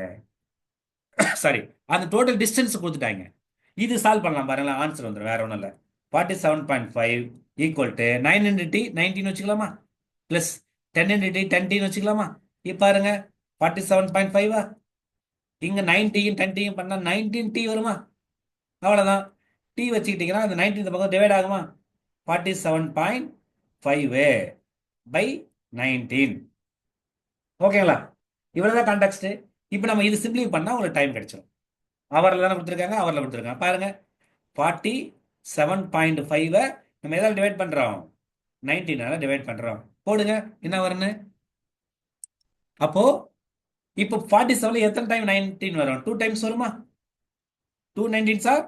A: சாரி, அந்த டோட்டல் டிஸ்டன்ஸ் கொடுத்துட்டாங்க. இது சால்வ் பண்ணலாம் பாருங்களா, ஆன்சர் வந்துடும், வேற ஒன்றும் இல்லை. 47.5 ஈக்குவல் டு 9 இன்ட்டு டி 19 வச்சுக்கலாமா, பிளஸ் 10 இன்ட்டு டி 10 வச்சுக்கலாமா. இப்போ பாருங்க 47.5 இங்கே 9 10 பண்ணால் 19 டி வருமா, அவ்வளோதான். டி வச்சுக்கிட்டீங்கன்னா அந்த 19 இந்த பக்கம் டிவைட் ஆகுமா, 47.5 பை 19. ஓகேங்களா, இவ்வளோதான் கான்டெக்ட். இப்போ நம்ம இது சிம்பிளி பண்ணால் உங்களுக்கு டைம் கிடைச்சிடும். அவரில் தானே கொடுத்துருக்காங்க, அவரில் கொடுத்துருக்காங்க பாருங்க, 47.5 நம்ம எதாவது டிவைட் பண்ணுறோம், 19 டிவைட் பண்ணுறோம், போடுங்க என்ன வரும்னு. அப்போ இப்போ 47 எத்தனை டைம் 19 வரும், 2 டைம்ஸ் வருமா, 2 19 சார்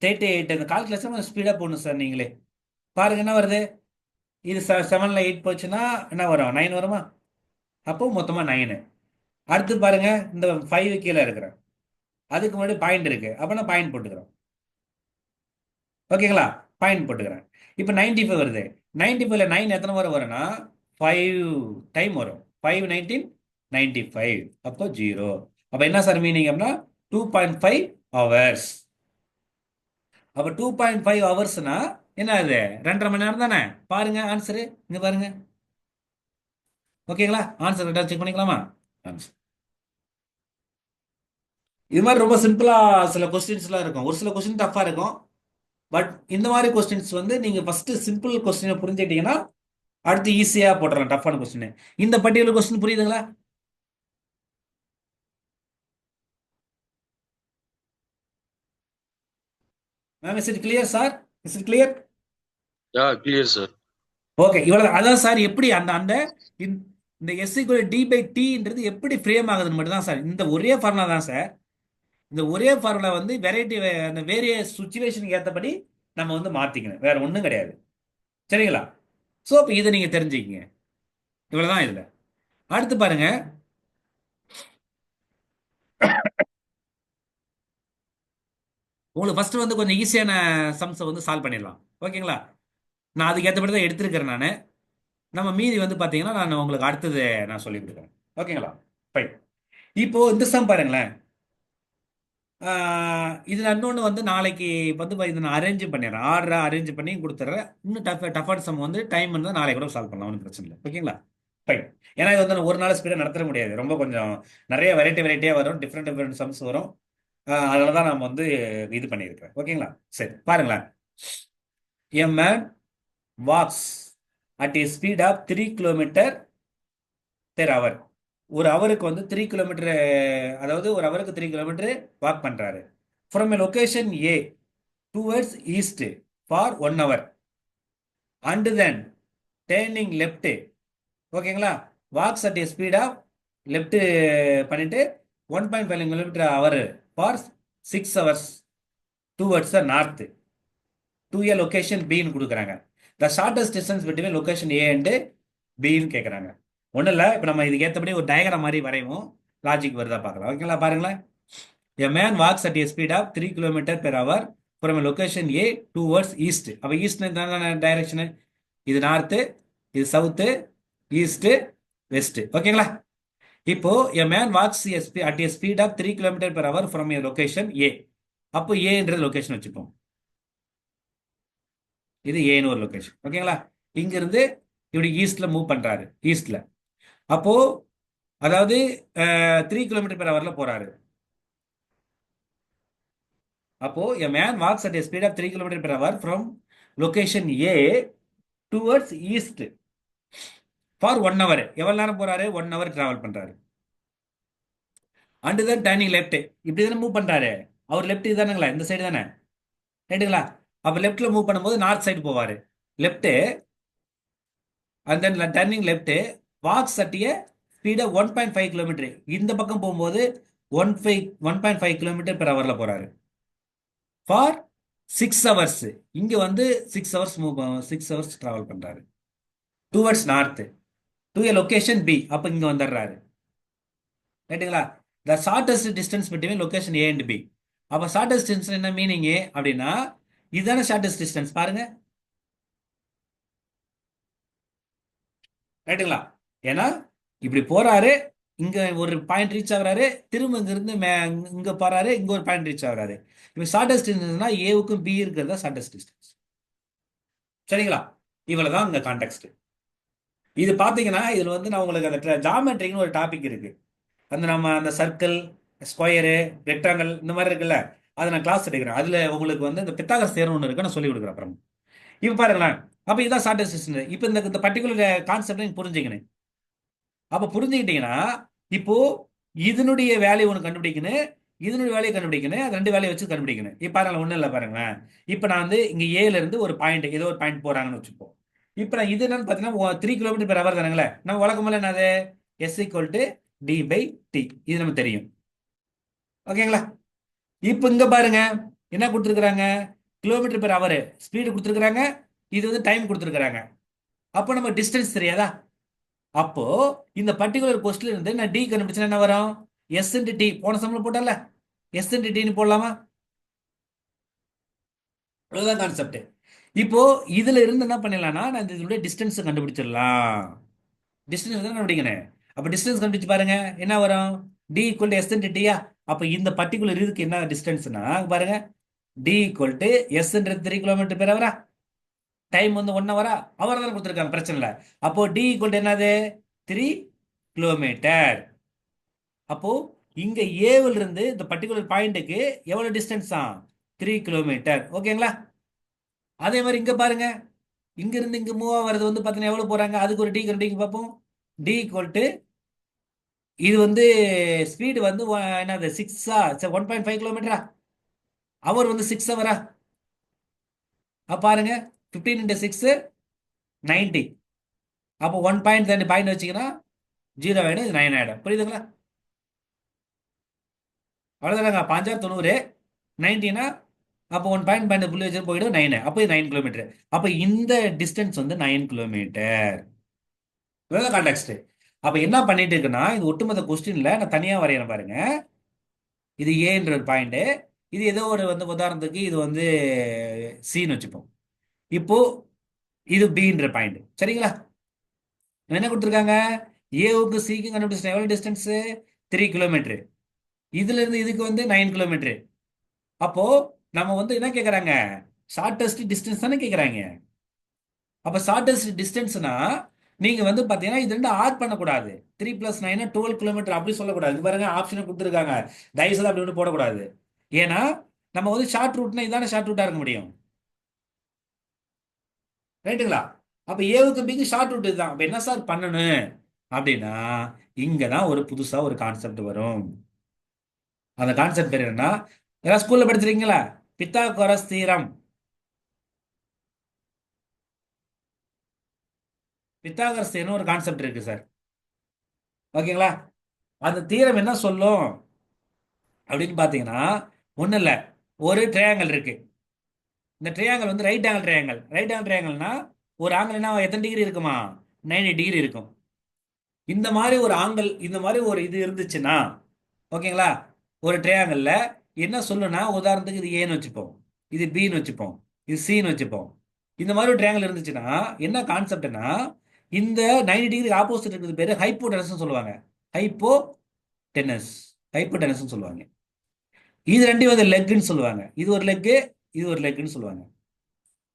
A: 38. இந்த கால்குலேஷன் கொஞ்சம் ஸ்பீடாக போடணும் சார் நீங்களே. பாருங்க என்ன வருது, இது 7ல் 8 போச்சுன்னா என்ன வரும், 9 வருமா. அப்போ மொத்தமாக 9. அடுத்து பாருங்க, இந்த 5 கீழே இருக்கிறேன், அதுக்கு முன்னாடி பாயிண்ட் இருக்கு, அப்போ நான் பாயிண்ட் போட்டுக்கிறேன். ஓகேங்களா, பாயிண்ட் போட்டுக்கிறேன். இப்போ 95 வருது, 95ல் 9 எத்தனை முறை வரும்னா 5 டைம் வரும், 5 19 95, அப்போ 0. அப்போ என்ன சார் மீனிங் அப்படின்னா 2.5 ஹவர்ஸ். அப்போ 2.5 ஹவர்ஸ்னா என்ன அது, 2.5 மணி நேரம் தானே. பாருங்க ஆன்சரு இங்க பாருங்க. ஓகேங்களா, ஆன்சர் கரெக்டாக செக் பண்ணிக்கலாமா. ஆன்சர் இது மாதிரி ரொம்ப சிம்பிளா சில கொஸ்டின்ஸ்லாம் இருக்கும், ஒரு சில கொஸ்டின் டஃபா இருக்கும். பட் இந்த மாதிரி கொஸ்டின்ஸ் வந்து நீங்க ஃபர்ஸ்ட் சிம்பிள் கொஸ்டினை புரிஞ்சுக்கிட்டீங்கன்னா அடுத்து ஈஸியா போட்டுறலாம் டஃப்பான கொஸ்டின். இந்த பர்டிகுலர் கொஸ்டின் புரியுதுங்களா. Ma'am is it clear sir? Is it clear?
B: Yeah, clear, sir.
A: Okay, இவ்வளவு. அதான் சார் எப்படி அந்த அந்த இந்த இந்த எஸ் ஈக்குவல் டி பை டின்றது எப்படி ஃப்ரேம் ஆகுதுன்னு மட்டும் தான் சார். இந்த ஒரே ஃபார்முலா தான் சார். இந்த ஒரே ஃபார்முலா வந்து வெரைட்டி, அந்த வேரியஸ் சுச்சுவேஷனுக்கு ஏற்றபடி நம்ம வந்து மாத்திக்கணும், வேற ஒன்றும் கிடையாது. சரிங்களா? ஸோ இப்போ இதை நீங்க தெரிஞ்சுக்கிங்க. இவ்வளவுதான் இதுல. அடுத்து பாருங்க, உங்களுக்கு ஃபர்ஸ்ட் வந்து கொஞ்சம் ஈஸியான சம்ஸை வந்து சால்வ் பண்ணிடலாம். ஓகேங்களா? நான் அதுக்கு ஏற்றபடி தான் எடுத்திருக்கிறேன் நான். நம்ம மீதி வந்து பார்த்தீங்கன்னா நான் உங்களுக்கு அடுத்தது நான் சொல்லி கொடுக்குறேன். ஓகேங்களா? ஃபைன். இப்போ இந்த சம் பாருங்களேன். இதுல இன்னொன்று வந்து நாளைக்கு வந்து இதை நான் அரேஞ்ச் பண்ணிடுறேன், ஆர்டரை அரேஞ்ச் பண்ணி கொடுத்துட்றேன். இன்னும் டஃபான சம் வந்து டைம் இருந்தால் நாளைக்கு கூட சால்வ் பண்ணலாம், ஒன்றும் பிரச்சனை இல்லை. ஓகேங்களா? ஃபைன். ஏன்னா இது வந்து நான் ஒரு நாள் ஸ்பீடாக நடத்த முடியாது, ரொம்ப கொஞ்சம் நிறைய வெரைட்டியாக வரும், டிஃப்ரெண்ட் சம்ஸ் வரும். அதனால தான் நம்ம வந்து இது பண்ணியிருக்கிறேன். ஓகேங்களா? சரி பாருங்களேன். A man walks at a speed of 3 kilometer per hour. ஒரு அவருக்கு வந்து 3 கிலோமீட்டர், அதாவது ஒரு அவருக்கு 3 கிலோமீட்டர் வாக் பண்றாரு. From a location A towards east for 1 hour and then turning left. ஓகேங்களா? Walks at a speed of left பண்ணிட்டு 1.5 kilometre hour for 6 hours towards the north to A location பின்னு கொடுக்குறாங்க. The shortest distance between location A and பின்னு கேட்குறாங்க. ஒன்றும் இல்லை, இப்போ நம்ம இதுக்கு ஏற்றபடி ஒரு டயக்ராம் மாதிரி வரைவோம், லாஜிக் வருதா பார்க்கலாம். ஓகேங்களா? பாருங்களேன். A man walks at a speed of 3 km per hour from a location A towards east. அப்போ ஈஸ்ட் டைரக்ஷனு, இது நார்த்து, இது சவுத்து, ஈஸ்ட், வெஸ்ட். ஓகேங்களா? இப்போ a man walks at a speed of 3 km per hour from a location A. அப்போ ஏன்றது location வச்சுப்போம். இது ஏன்னு ஒரு லொகேஷன். ஓகேங்களா? இங்கிருந்து இப்படி ஈஸ்ட்ல மூவ் பண்றாரு, ஈஸ்ட்ல. அப்போ அதாவது 3 கிலோமீட்டர் பெர் ஹவர்ல போறாரு. அப்போ a man walks at a speed of 3 km per hour from location A towards east for 1 hour. எவ்வளவு நேரம் போறாரு? 1 hour டிராவல் பண்றாரு. And then turning left. இப்படி தானே மூவ் பண்றாரு. அவர் லெஃப்ட் இதுதானுங்களா, இந்த சைடு தானே, ரைட்டுங்களா? அப்போ லெஃப்ட்ல மூவ் பண்ணும்போது நார்த் சைடு போவாரு, left. And then turning left, walks at A speed 1.5 kilometre. இந்த பக்கம் போகும்போது 1.5 கிலோமீட்டர் பெர் ஹவர்ல போறாரு ஃபார் 6 hours. இங்க வந்து 6 hours 6 hours டிராவல் பண்றாரு towards north to A location B. அப்ப இங்க வந்துடுறாரு, ரைட்டுங்களா? The shortest distance between location A and B. அப்ப ஷார்டஸ்ட் டிஸ்டன்ஸ் என்ன மீனிங் அப்படின்னா, இதுதானே ஷார்டஸ்ட் டிஸ்டன்ஸ் பாருங்க, ரைட்டுங்களா? ஏன்னா இப்படி போறாரு, இங்க ஒரு பாயிண்ட் ரீச் ஆகுறாரு, திரும்ப இங்க இருந்து இங்க போறாரு, இங்க ஒரு பாயிண்ட் ரீச் ஆகுறாரு. இப்போ ஷார்டஸ்ட் டிஸ்டன்ஸ்னா ஏவுக்கும் பி இருக்கிறதா ஷார்டஸ்ட் டிஸ்டன்ஸ். சரிங்களா? இவ்வளவுதான் இந்த கான்டெக்ட். இது பாத்தீங்கன்னா இதுல வந்து நான் உங்களுக்கு அந்த ஜாமெட்ரிக்னு ஒரு டாபிக் இருக்கு. அந்த நம்ம அந்த சர்க்கிள், ஸ்கொயரு, ரெக்டாங்கல் இந்த மாதிரி இருக்குல்ல, அதை நான் கிளாஸ் எடுக்கிறேன். அதுல உங்களுக்கு வந்து இந்த பித்தாகரஸ் தேர்வு ஒன்று இருக்கு, நான் சொல்லி கொடுக்குறேன் அப்புறம். இப்போ பாருங்களேன், அப்போ இதுதான் ஷார்டஸ்ட் டிஸ்டன்ஸ். இப்போ இந்த பர்டிகுலர் கான்செப்ட் நீங்க புரிஞ்சுக்கணும். அப்போ புரிஞ்சுக்கிட்டீங்கன்னா இப்போ இதனுடைய வேலையை ஒன்று கண்டுபிடிக்கணும், இதனுடைய வேலையை கண்டுபிடிக்கணும், அது ரெண்டு வேலையை வச்சு கண்டுபிடிக்கணும். இப்போ பாருங்க, ஒன்றும் இல்லை பாருங்களேன். இப்போ நான் வந்து இங்க ஏல இருந்து ஒரு பாயிண்ட், ஏதோ ஒரு பாயிண்ட் போறாங்கன்னு வச்சுப்போம். இப்போ நான் இது என்னன்னு பார்த்தீங்கன்னா 3 கிலோமீட்டர் பெர் ஹவர் தானுங்களே. நம்ம வழக்கம்போல என்னது, S equal to D by T, இது நமக்கு தெரியும். ஓகேங்களா? இப்போ இங்க பாருங்க என்ன கொடுத்துருக்காங்க, கிலோமீட்டர் பெர் ஹவர் ஸ்பீடு கொடுத்துருக்காங்க, இது வந்து டைம் கொடுத்துருக்காங்க. அப்போ நம்ம டிஸ்டன்ஸ் தெரியாதா? அப்போ இந்த பர்டிகுலர் கொஸ்டின்ல இருந்து நான் டி கண்டுபிடிச்சா என்ன வரும், எஸ் இன்டு டி. போன சம்ல போட்டல, எஸ் இன்டு டின்னு போடலாமா? அதுதான் கான்செப்ட். இப்போ இதுல இருந்து என்ன பண்ணிடலாம்னா, நான் இதனுடைய டிஸ்டன்ஸ் கண்டுபிடிச்சிடலாம். டிஸ்டன்ஸ் தான் கண்டுபிடிக்கணும். அப்ப டிஸ்டன்ஸ் கண்டுபிடிச்சு பாருங்க என்ன வரும், D equal to S into டியா. அப்ப இந்த பர்டிகுலர் இதுக்கு என்ன டிஸ்டன்ஸ்னா பாருங்க, D equal to S into 3 kilometre per ஹவரா, டைம் வந்து 1 hour அவர் தான் கொடுத்துருக்காங்க, பிரச்சனை இல்லை. அப்போ டி ஈக்குவல் டு என்னது, 3 கிலோமீட்டர். அப்போ இங்க ஏவில் இருந்து இந்த பர்டிகுலர் பாயிண்ட்டுக்கு எவ்வளவு டிஸ்டன்ஸ் தான், 3 கிலோமீட்டர். ஓகேங்களா? அதே மாதிரி இங்க பாருங்க, இங்க இருந்து இங்க மூவ் ஆகிறது வந்து பாத்தீங்கன்னா எவ்வளவு போறாங்க, அதுக்கு ஒரு டி கண்டுபிடிக்க பார்ப்போம். டி ஈக்குவல் டு, இது வந்து ஸ்பீடு வந்து என்னது 6 1.5 கிலோமீட்டரா, அவர் வந்து 6 hour. அப்போ பாருங்க 15 into 6 90. அப்போ 1.2 பாயிண்ட் வச்சிங்கன்னா 0 ஆகிடும், இது 9 ஆகிடும். புரியுதுங்களா? அவ்வளோதாங்க. 5,90 90னா அப்போ 1 பாயிண்ட் புள்ளி வச்சு போயிடும் 9. அப்போ இது 9 கிலோமீட்டர். அப்போ இந்த டிஸ்டன்ஸ் வந்து 9 கிலோமீட்டர். இவ்வளோதான் கான்டெக்ட். அப்போ என்ன பண்ணிட்டு இருக்குன்னா, இது ஒட்டுமொத்த கொஸ்டின்ல நான் தனியாக வரையறேன் பாருங்க. இது ஏன்ற ஒரு பாயிண்ட், இது ஏதோ ஒரு வந்து உதாரணத்துக்கு இது வந்து சின்னு வச்சுப்போம். இப்போ இது பின்ற பாயிண்ட், சரிங்களா? என்ன கொடுத்துருக்காங்க? ஏவுக்கு சிக்கு கண்டுபிடிச்சா எவ்வளோ டிஸ்டன்ஸ்? 3 கிலோமீட்டர். இதுல இருந்து இதுக்கு வந்து 9 கிலோமீட்டர். அப்போ நம்ம வந்து என்ன கேட்குறாங்க? ஷார்டஸ்ட் டிஸ்டன்ஸ் தானே கேட்குறாங்க. அப்போ ஷார்டஸ்ட் டிஸ்டன்ஸ்னா நீங்க வந்து பார்த்தீங்கன்னா இது ரெண்டு ஆட் பண்ணக்கூடாது. 3 + 9 12 கிலோமீட்டர் அப்படி சொல்லக்கூடாது. இது பாருங்க ஆப்ஷனை கொடுத்துருக்காங்க, தயவுசெய்து அப்படி ஒன்று போடக்கூடாது. ஏன்னா நம்ம வந்து ஷார்ட் ரூட்னா இதான ஷார்ட் ரூட்டா இருக்க முடியும், ரைட்டுங்களா? அப்போ ஏவுக்கு பிக்கு ஷார்ட் ரூட் இதுதான். அப்போ என்ன சார் பண்ணணும் அப்படின்னா, இங்கே தான் ஒரு புதுசாக ஒரு கான்செப்ட் வரும். அந்த கான்செப்ட் பேர் என்னன்னா, ஏதாவது ஸ்கூல்ல படிச்சிருக்கீங்களா? பித்தாகோரஸ் தீரம். பித்தாகோரஸ் தீரம் ஒரு கான்செப்ட் இருக்கு சார், ஓகேங்களா? அந்த தீரம் என்ன சொல்லும் அப்படின்னு பார்த்தீங்கன்னா, ஒன்றும் இல்லை, ஒரு ட்ரையாங்கல் இருக்கு. இந்த ட்ரையாங்கல் வந்து right angle triangle. Right angle ட்ரையாங்கல்னா ஒரு ஆங்கிள் என்ன எத்தனை டிகிரி இருக்குமா? 90 டிகிரி இருக்கும். இந்த மாதிரி ஒரு ஆங்கிள், இந்த மாதிரி ஒரு இது இருந்துச்சுன்னா, ஓகேங்களா, ஒரு ட்ரையாங்கல்ல என்ன சொல்லுன்னா, உதாரணத்துக்கு இது ஏன்னு வச்சுப்போம், இது பின்னு வச்சுப்போம், இது சின்னு வச்சுப்போம். இந்த மாதிரி ஒரு ட்ரையாங்கல் இருந்துச்சுன்னா என்ன கான்செப்ட்னா, இந்த 90 டிகிரி ஆப்போசிட் இருக்கிறது பேரு ஹைப்போடெனஸ் சொல்லுவாங்க. ஹைப்போ டென்னஸ், ஹைப்போடெனஸ் சொல்லுவாங்க. இது ரெண்டையும் வந்து லெக்குன்னு சொல்லுவாங்க. இது ஒரு லெக்கு, இது ஒரு லெக்குன்னு சொல்லுவாங்க.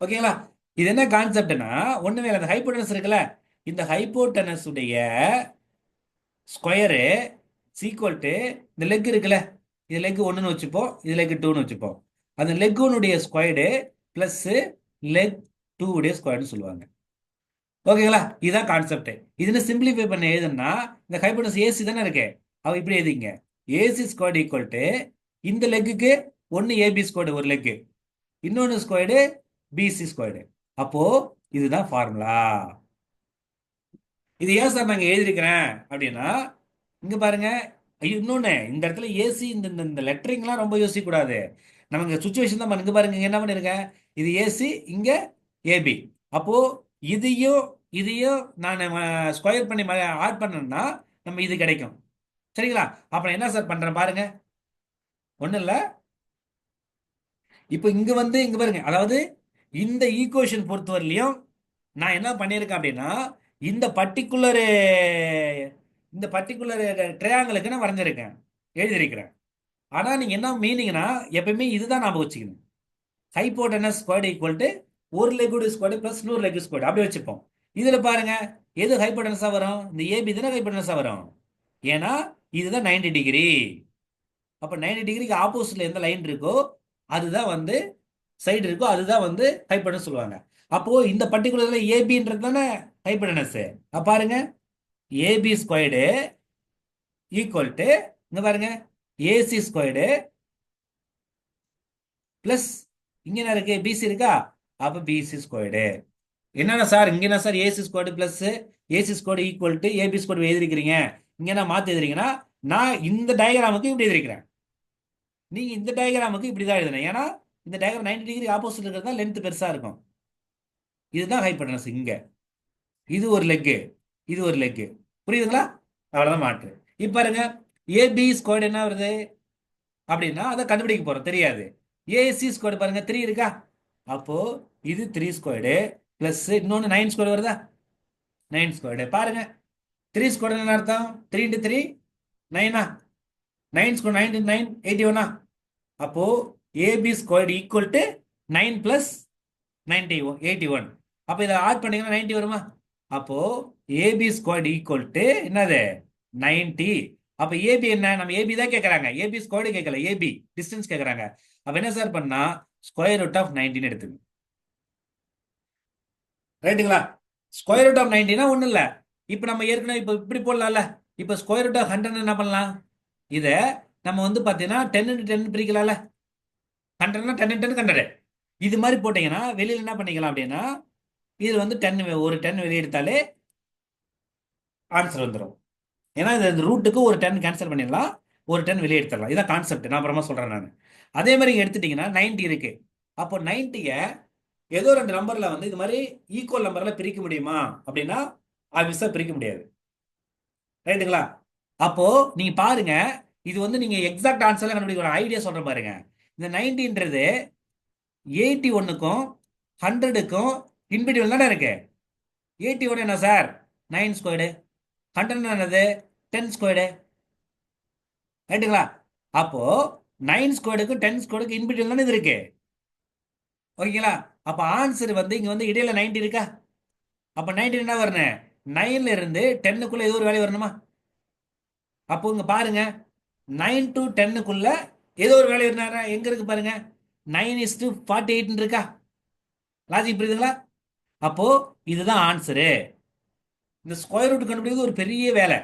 A: ஓகேங்களா? இது என்ன கான்செப்ட்னா, ஒண்ணுமே இல்லை, அந்த ஹைப்போடெனஸ் இருக்குல்ல, இந்த ஹைப்போடெனஸ் உடைய ஸ்கொயரு சீக்வல் டு இந்த லெக் இருக்குல்ல, இது லெக் 1ன்னு வச்சுப்போம், இது லெக் 2ன்னு வச்சுப்போம். அந்த லெக் 1 ஸ்கொயர்டு பிளஸ் லெக் 2 உடைய ஸ்கொயர்னு சொல்லுவாங்க. ஓகேங்களா? இதுதான் கான்செப்ட். இதுன்னு சிம்பிளிஃபை பண்ண எழுதுனா, இந்த ஹைப்போடெனஸ் ஏசி தானே இருக்கு, அவ இப்படி எழுதிங்க, ஏசி ஸ்கொயர்டு ஈக்குவல் டு இந்த லெக்குக்கு ஒன்று ஏபி ஸ்கொயர்டு ஒரு லெக்கு, இன்னொன்று ஸ்கொயர்டு பிசி ஸ்கொயர்டு. அப்போ இதுதான் ஃபார்முலா. இது ஏன் சார் நாங்கள் எழுதிருக்கிறேன் அப்படின்னா, இங்க பாருங்க, இன்னொன்னு இந்த இடத்துல ஏசி இந்த இந்த லெட்டரிங்லாம் ரொம்ப யோசிக்க கூடாது. நமக்கு சுச்சுவேஷன் தான் இங்க பாருங்க, இங்க என்ன பண்ணிருக்கேன், இது ஏசி, இங்க ஏபி. அப்போ இதையும் இதையும் நான் ஸ்கொயர் பண்ணி ஆட் பண்ணேன்னா நம்ம இது கிடைக்கும், சரிங்களா? அப்புறம் என்ன சார் பண்றேன் பாருங்க, ஒன்றும் இல்லை. இப்போ இங்க வந்து இங்க பாருங்க, அதாவது இந்த ஈக்குவேஷன் பொறுத்தவரையிலையும் நான் என்ன பண்ணியிருக்கேன் அப்படின்னா, இந்த பர்டிகுலர் இந்த பர்டிகுலர் ட்ரையாங்கிளுக்கு நான் வரைஞ்சிருக்கேன், எழுதியிருக்கிறேன். ஆனா நீங்க என்ன மீனிங்னா, எப்பயுமே இதுதான் ஞாபகம் வச்சுக்கணும், ஹைப்போடெனஸ் ஸ்கொயர்டு ஈக்குவல் டு ஒரு லெகுடு ஸ்கொயர்டு பிளஸ் இன்னொரு லெகு ஸ்கொயர்டு அப்படி வச்சுப்போம். இதுல பாருங்க எது ஹைப்போடெனஸா வரும், இந்த ஏபி தானே ஹைப்போடெனஸா வரும், ஏன்னா இதுதான் 90 டிகிரி. அப்ப 90 டிகிரிக்கு ஆப்போசிட்ல எந்த லைன் இருக்கோ அதுதான் வந்து சைடு இருக்கோ அதுதான் வந்து ஹைப்போடெனஸ் சொல்லுவாங்க. அப்போ இந்த பர்டிகுலர்ல ஏபின்றது தானே ஹைப்போடெனஸ். பாருங்க, ஏபி ஸ்கொயர்டு ஈக்குவல் டு இங்க பாருங்க ஏசி ஸ்கொயர்டு பிளஸ் இங்க என்ன இருக்கு, பிசி இருக்கா, அப்ப பிசி ஸ்கொயர்டு. என்னன்னா சார் இங்க என்ன sir AC squared plus AC squared equal to AB squared எழுதிருக்கிறீங்க, இங்க என்ன மாத்தி எழுதுறீங்கன்னா, நான் இந்த டயக்ராமுக்கு இப்படி எழுதிருக்கிறேன், நீங்க இந்த டயக்ராமுக்கு இப்படிதான் எழுதணும். ஏன்னா இந்த டயக்ராம் 90 டிகிரி ஆப்போசிட் இருக்கிறது தான் லென்த் பெருசா இருக்கும். இதுதான் ஹைப்போடெனஸ். இங்க இது ஒரு லெக்கு, இது ஒரு லெக்கு, புரியுதுங்களா? அவ்வளவுதான் மாற்று. இப்ப பாருங்க, ஏபி ஸ்கொயர்டு என்ன வருது அப்படின்னா அதை கண்டுபிடிக்க போறோம், தெரியாது. ஏசி ஸ்கொயர்டு பாருங்க 3 இருக்கா, அப்போ இது 3 ஸ்கொயர்டு பிளஸ் இன்னொன்னு 9 ஸ்கொயர்டு வருதா, 9 ஸ்கொயர்டு. பாருங்க 3 ஸ்கொயர்டு என்ன அர்த்தம், 3 × 3 9ஆ, 9 ஸ்கொயர் 9 × 9 81ஆ. அப்போ AB squared equal to 9 plus 81. அப்போ இதை ஆட் பண்ணீங்கன்னா 90 வருமா? அப்போ ஏபி ஸ்கொயர்டு ஈக்குவல் டு என்னது 90. அப்போ ஏபி என்ன, நம்ம ஏபி தான் கேட்குறாங்க, ஏபி ஸ்கொயர்டு கேட்கல, ஏபி டிஸ்டன்ஸ் கேட்குறாங்க. அப்போ என்ன சார் பண்ணா ஸ்கொயர் ரூட் ஆஃப் 19 எடுத்துங்க, ரைட்டுங்களா? ஸ்கொயர் ரூட் ஆஃப் 90னா ஒன்றும் இல்லை, இப்போ நம்ம ஏற்கனவே இப்போ இப்படி போடலாம்ல, இப்போ ஸ்கொயர் ரூட் ஆஃப் 100 என்ன பண்ணலாம், இதை நம்ம வந்து பார்த்தீங்கன்னா 10 × 10 பிரிக்கலாம்ல, 100னா 10 × 10 100. இது மாதிரி போட்டீங்கன்னா வெளியில் என்ன பண்ணிக்கலாம் அப்படின்னா இது வந்து 10 ஒரு 10 வெளியே எடுத்தாலே ஆன்சர் வந்துடும். ஏன்னா இந்த ரூட்டுக்கு ஒரு 10 கேன்சல் பண்ணிடலாம், ஒரு 10 வெளியே எடுத்துடலாம். இதான் கான்செப்ட். நான் அப்புறமா சொல்றேன் நான். அதே மாதிரி இங்க எடுத்துட்டீங்கன்னா 90 இருக்கு. அப்போ 90ய ஏதோ ரெண்டு நம்பர்ல வந்து இது மாதிரி ஈக்குவல் நம்பர்ல பிரிக்க முடியுமா அப்படின்னா ஆப்வியஸா பிரிக்க முடியாது. ரைட்டுங்களா? அப்போ நீங்க பாருங்க, இது வந்து நீங்க எக்ஸாக்ட் ஆன்சர்ல கண்டுபிடிக்கிற ஐடியா சொல்றேன் பாருங்க. இந்த 90ன்றது 81க்கும் 100க்கும் இன்பிட்வீன் தானே இருக்கு. 81 என்ன சார்? 9 ஸ்கொயர்டு. 100 என்னது? 10 ஸ்கொயர்டு. ரைட்டுங்களா? அப்போ 9 ஸ்கொயர்டுக்கும் 10 ஸ்கொயர்டுக்கு இன்பிட்வீன் தானே இது இருக்கு. ஓகேங்களா? அப்ப ஆன்சர் வந்து இங்க வந்து இடையில 90 இருக்கா? அப்ப 90 என்ன வரணும்? 9ல இருந்து 10க்குள்ள ஏதோ ஒரு வேல்யூ வரணுமா? அப்போ இங்க பாருங்க, 9 to 10க்குள்ள ஏதோ ஒரு வேல்யூ இருந்தா எங்க இருக்கு பாருங்க. 9:48 இருக்கா? லாஜிக் புரியுதுங்களா? அப்போ இதுதான் ஆன்சரு. இந்த ஸ்கொயர் ரூட் கண்டுபிடிக்கிறது ஒரு பெரிய வேலை.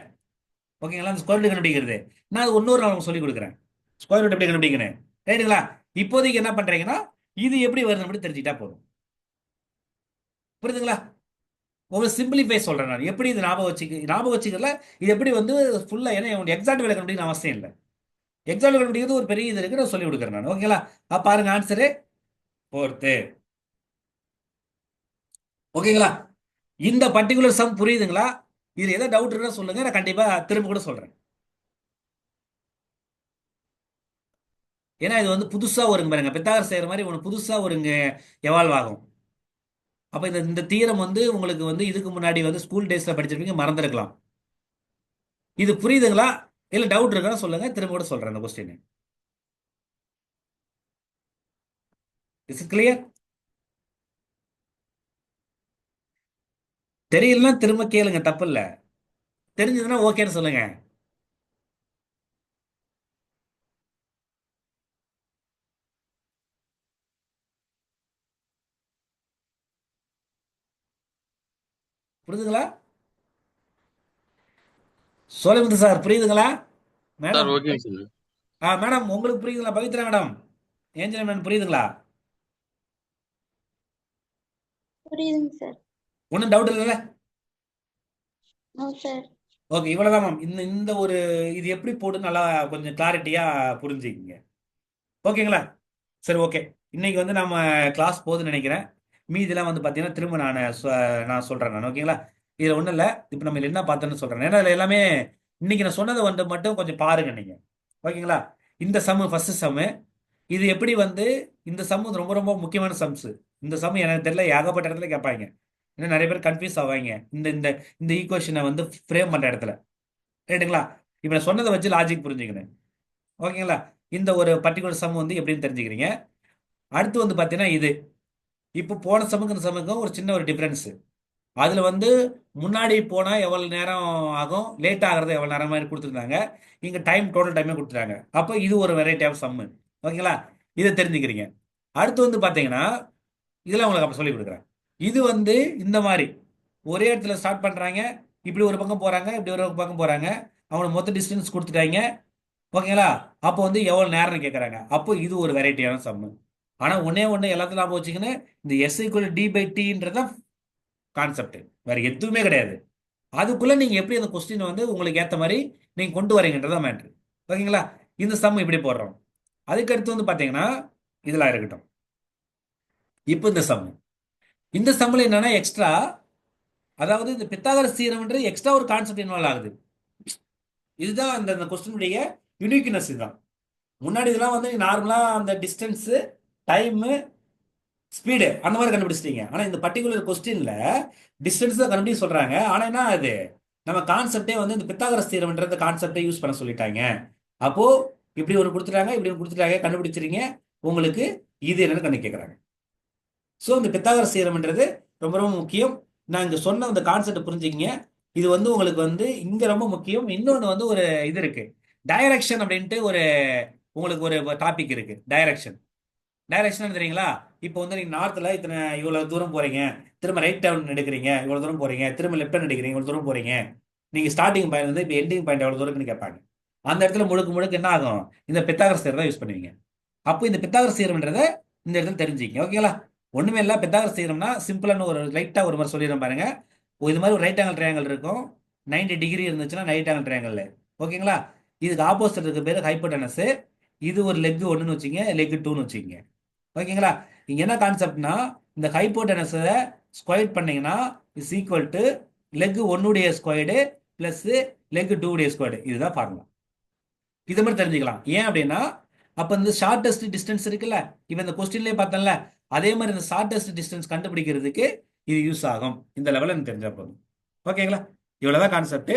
A: ஓகேங்களா? இந்த ஸ்கொயர் ரூட் கண்டுபிடிக்கிறது நான் அது இன்னொரு நான் உங்களுக்கு சொல்லி கொடுக்குறேன். ஸ்கொயர் ரூட் எப்படி கண்டுபிடிக்கணும். ரைட்டுங்களா? இப்போதைக்கு என்ன பண்றீங்கன்னா இது எப்படி வருதுன்னு மட்டும் தெரிஞ்சுக்கிட்டா போதும். புரியுதுங்களா? உங்களுக்கு சிம்பிளிஃபை சொல்றேன் நான். எப்படி இது ஞாபகம் வச்சுக்கல, இது எப்படி வந்து ஃபுல்லா, ஏன்னா எக்ஸாக்ட் வேலை கண்டுபிடிக்கணும் அவசியம் இல்லை. எக்ஸாக்ட் கண்டுபிடிக்கிறது ஒரு பெரிய இது இருக்கு, நான் சொல்லி கொடுக்குறேன் நான். ஓகேங்களா? பாருங்க ஆன்சரு 4th. ஓகேங்களா? இந்த பர்டிகுலர் சம் புரியுதுங்களா? இது ஏதோ டவுட் இருந்தா சொல்லுங்க, நான் கண்டிப்பா திரும்ப கூட சொல்றேன். ஏன்னா இது வந்து புதுசா வருங்க பாருங்க, பித்தாகரஸ் செய்யற மாதிரி ஒன்று புதுசா ஒருங்க எவால்வ் ஆகும். அப்ப இந்த தீரம் வந்து உங்களுக்கு வந்து இதுக்கு முன்னாடி வந்து ஸ்கூல் டேஸ்ல படிச்சிருப்பீங்க, மறந்துருக்கலாம். இது புரியுதுங்களா? இல்ல டவுட் இருக்கான்னு சொல்லுங்க, திரும்ப கூட சொல்றேன் அந்த கொஸ்டின். Is it clear? தெரியலன்னா திரும்ப கேளுங்க, தப்பு இல்ல. தெரிஞ்சதுன்னா ஓகேன்னு சொல்லுங்க. புரியுதுங்களா? சோழமுத்து சார் புரியுதுங்களா?
B: Sir
A: madam.
B: ஓகேங்க சார்.
A: மேடம் உங்களுக்கு புரியுதுங்களா? பவித்ரா மேடம், ஏஞ்சல் மேடம் புரியுதுங்களா?
C: புரியுதுங்க சார்.
A: ஒன்றும் டவுட் இல்லைல்ல?
C: No sir.
A: ஓகே, இவ்வளவுதான் மேம். இந்த இந்த ஒரு இது எப்படி போட்டு நல்லா கொஞ்சம் கிளாரிட்டியா புரிஞ்சுக்கிங்க. ஓகேங்களா? சரி, ஓகே. இன்னைக்கு வந்து நம்ம கிளாஸ் போகுதுன்னு நினைக்கிறேன். மீதிலாம் வந்து பார்த்தீங்கன்னா திரும்ப நான் சொல்றேன் நான். ஓகேங்களா? இதில் ஒன்றும் இல்லை. இப்போ நம்ம இதுல என்ன பார்த்தோன்னு சொல்றேன். ஏன்னா இதுல எல்லாமே இன்னைக்கு நான் சொன்னதை வந்து மட்டும் கொஞ்சம் பாருங்க நீங்க. ஓகேங்களா? இந்த சம்மு ஃபர்ஸ்ட் சம்மு. இது எப்படி வந்து இந்த சம் வந்து ரொம்ப ரொம்ப முக்கியமான சம்ஸ். இந்த சம் எனக்கு தெரியல, ஏகப்பட்ட இடத்துல கேட்பாங்க. இன்னும் நிறைய பேர் கன்ஃபியூஸ் ஆவாங்க இந்த இந்த இந்த ஈக்குவேஷனை வந்து ஃப்ரேம் பண்ற இடத்துல. ரைட்டுங்களா? இப்போ நான் சொன்னதை வச்சு லாஜிக் புரிஞ்சுக்கணும். ஓகேங்களா? இந்த ஒரு பர்டிகுலர் சம் வந்து எப்படின்னு தெரிஞ்சுக்கிறீங்க. அடுத்து வந்து பார்த்தீங்கன்னா இது இப்போ போன சமுக்கு இந்த சமுக்கும் ஒரு சின்ன ஒரு டிஃபரன்ஸ். அதுல வந்து முன்னாடி போனா எவ்வளவு நேரம் ஆகும், லேட் ஆகிறது எவ்வளவு நேரம் மாதிரி கொடுத்துருந்தாங்க. இங்க டோட்டல் டைமே கொடுத்துட்டாங்க. அப்போ இது ஒரு வெரைட்டி ஆஃப் சம்மு. ஓகேங்களா? இதை தெரிஞ்சுக்கிறீங்க. அடுத்து வந்து பாத்தீங்கன்னா இதெல்லாம் உங்களுக்கு அப்ப சொல்லி கொடுக்குறேன். இது வந்து இந்த மாதிரி ஒரே இடத்துல ஸ்டார்ட் பண்றாங்க, இப்படி ஒரு பக்கம் போறாங்க, இப்படி ஒரு பக்கம் போறாங்க, அவங்களுக்கு மொத்த டிஸ்டன்ஸ் கொடுத்துட்டாங்க. ஓகேங்களா? அப்போ வந்து எவ்வளவு நேரம்னு கேட்கறாங்க. அப்போ இது ஒரு வெரைட்டியான சம்மு. ஆனா ஒன்னே ஒண்ணு எல்லாத்தையும் ஞாபகம் வச்சுக்கணும், இந்த எஸ் ஈக்குவல் டி பை டின்றதான் கான்செப்ட், வேற எதுவுமே கிடையாது. அதுக்குள்ள நீங்க எப்படி அந்த கொஸ்டின் வந்து உங்களுக்கு ஏத்த மாதிரி நீங்க கொண்டு வரீங்கன்றதான் மேட்ரு. ஓகேங்களா? இந்த சம் இப்படி போடுறோம். அதுக்கு அடுத்து வந்து பாத்தீங்கன்னா இதெல்லாம் இருக்கட்டும். இப்போ இந்த சம்ல என்னன்னா எக்ஸ்ட்ரா, அதாவது இந்த பித்தாகரஸ் தியரம்ன்றது எக்ஸ்ட்ரா ஒரு கான்செப்ட் இன்வால்வ் ஆகுது. இதுதான் அந்த கொஸ்டினுடைய யூனிக்னஸ். இதுதான். முன்னாடி இதெல்லாம் வந்து நார்மலா அந்த டிஸ்டன்ஸ், டைம், ஸ்பீடு அந்த மாதிரி கண்டுபிடிச்சிட்டீங்க. ஆனா இந்த பர்டிகுலர் கொஸ்டின்ல டிஸ்டன்ஸ் தான் கண்டுபிடிச்சு சொல்றாங்க. ஆனா என்ன அது நம்ம கான்செப்டே வந்து இந்த பித்தாகரஸ் தியரம்ன்ற கான்செப்டை யூஸ் பண்ண சொல்லிட்டாங்க. அப்போ இப்படி ஒரு கொடுத்துட்டாங்க, இப்படி ஒரு கொடுத்துட்டாங்க, கண்டுபிடிச்சிருங்க. உங்களுக்கு இது என்னன்னு கண்டு கேட்கறாங்க. ஸோ இந்த பித்தாகரஸ் தியரம்ன்றது ரொம்ப ரொம்ப முக்கியம். நான் இங்க சொன்ன அந்த கான்செப்ட் புரிஞ்சுக்கிங்க. இது வந்து உங்களுக்கு வந்து இங்க ரொம்ப முக்கியம். இன்னொன்று வந்து ஒரு இது இருக்கு, டைரக்ஷன் அப்படின்ட்டு ஒரு உங்களுக்கு ஒரு டாபிக் இருக்கு. டைரக்ஷன் தெரியுங்களா? இப்போ வந்து நீங்க நார்த்ல இத்தனை இவ்வளவு தூரம் போறீங்க, திரும்ப ரைட் டர்ன் எடுக்கிறீங்க, இவ்வளவு தூரம் போறீங்க, திரும்ப லெஃப்ட் டர்ன் எடுக்கிறீங்க, இவ்வளவு தூரம் போறீங்க. நீங்க ஸ்டார்டிங் பாயிண்ட் வந்து இப்போ எண்டிங் பாயிண்ட் எவ்வளவு தூரம்னு கேட்பாங்க. அந்த இடத்துல முழுக்க முழுக்க என்ன ஆகும், இந்த பித்தாகரஸ் தியரம் தான் யூஸ் பண்ணுவீங்க. அப்போ இந்த பித்தாகரஸ் தியரம்ன்றத இந்த இடத்துல தெரிஞ்சுக்கங்க. ஓகேங்களா? ஒண்ணுமே இல்லை, பெத்தாகரஸ் செய்யறோம்னா சிம்பிளான ஒரு லைட்டா ஒரு மாதிரி சொல்லிடுறேன் பாருங்க. இது மாதிரி ஒரு ரைட் ஆங்கிள் ட்ரையாங்கிள் இருக்கும். 90 டிகிரி இருந்துச்சுன்னா ரைட் ஆங்கிள் ட்ரையாங்கிள். ஓகேங்களா? இதுக்கு ஆப்போசிட் இருக்க பேர் ஹைப்போடெனஸ். இது ஒரு லெக் ஒன்றுன்னு வச்சுங்க, லெக் டூன்னு வச்சுக்கோங்க. ஓகேங்களா? இங்க என்ன கான்செப்ட்னா, இந்த ஹைப்போடெனஸை ஸ்கொயர் பண்ணீங்கன்னா இஸ் ஈக்குவல் டு லெக் ஒன்னுடைய ஸ்கொயர்டு பிளஸ் லெக் டூ உடைய ஸ்கொயர்டு. இதுதான் ஃபார்முலா. இது மாதிரி தெரிஞ்சுக்கலாம். ஏன் அப்படின்னா, அப்ப இந்த ஷார்டஸ்ட் டிஸ்டன்ஸ் இருக்குல்ல, இப்ப இந்த கொஸ்டின்லயே பார்த்தோம்ல, அதே மாதிரி இந்த ஷார்டஸ்ட் டிஸ்டன்ஸ் கண்டுபிடிக்கிறதுக்கு இது யூஸ் ஆகும். இந்த லெவலில் எனக்கு தெரிஞ்சா போதும். ஓகேங்களா? இவ்வளவுதான் கான்செப்ட்.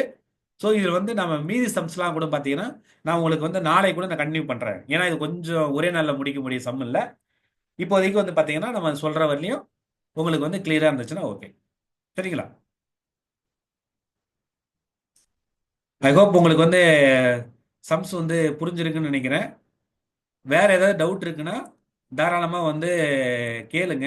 A: ஸோ இதில் வந்து நம்ம மீதி சம்ஸ்லாம் கூட பார்த்தீங்கன்னா, நான் உங்களுக்கு வந்து நாளை கூட நான் கண்டினியூ பண்ணுறேன். ஏன்னா இது கொஞ்சம் ஒரே நாளில் முடிக்க முடிய சம் இல்லை. இப்போதைக்கு வந்து பார்த்தீங்கன்னா நம்ம சொல்கிற வரலையும் உங்களுக்கு வந்து கிளியராக இருந்துச்சுன்னா ஓகே. சரிங்களா? ஐ ஹோப் உங்களுக்கு வந்து சம்ஸ் வந்து புரிஞ்சிருக்குன்னு நினைக்கிறேன். வேற ஏதாவது டவுட் இருக்குன்னா தாராளமாக வந்து கேளுங்க.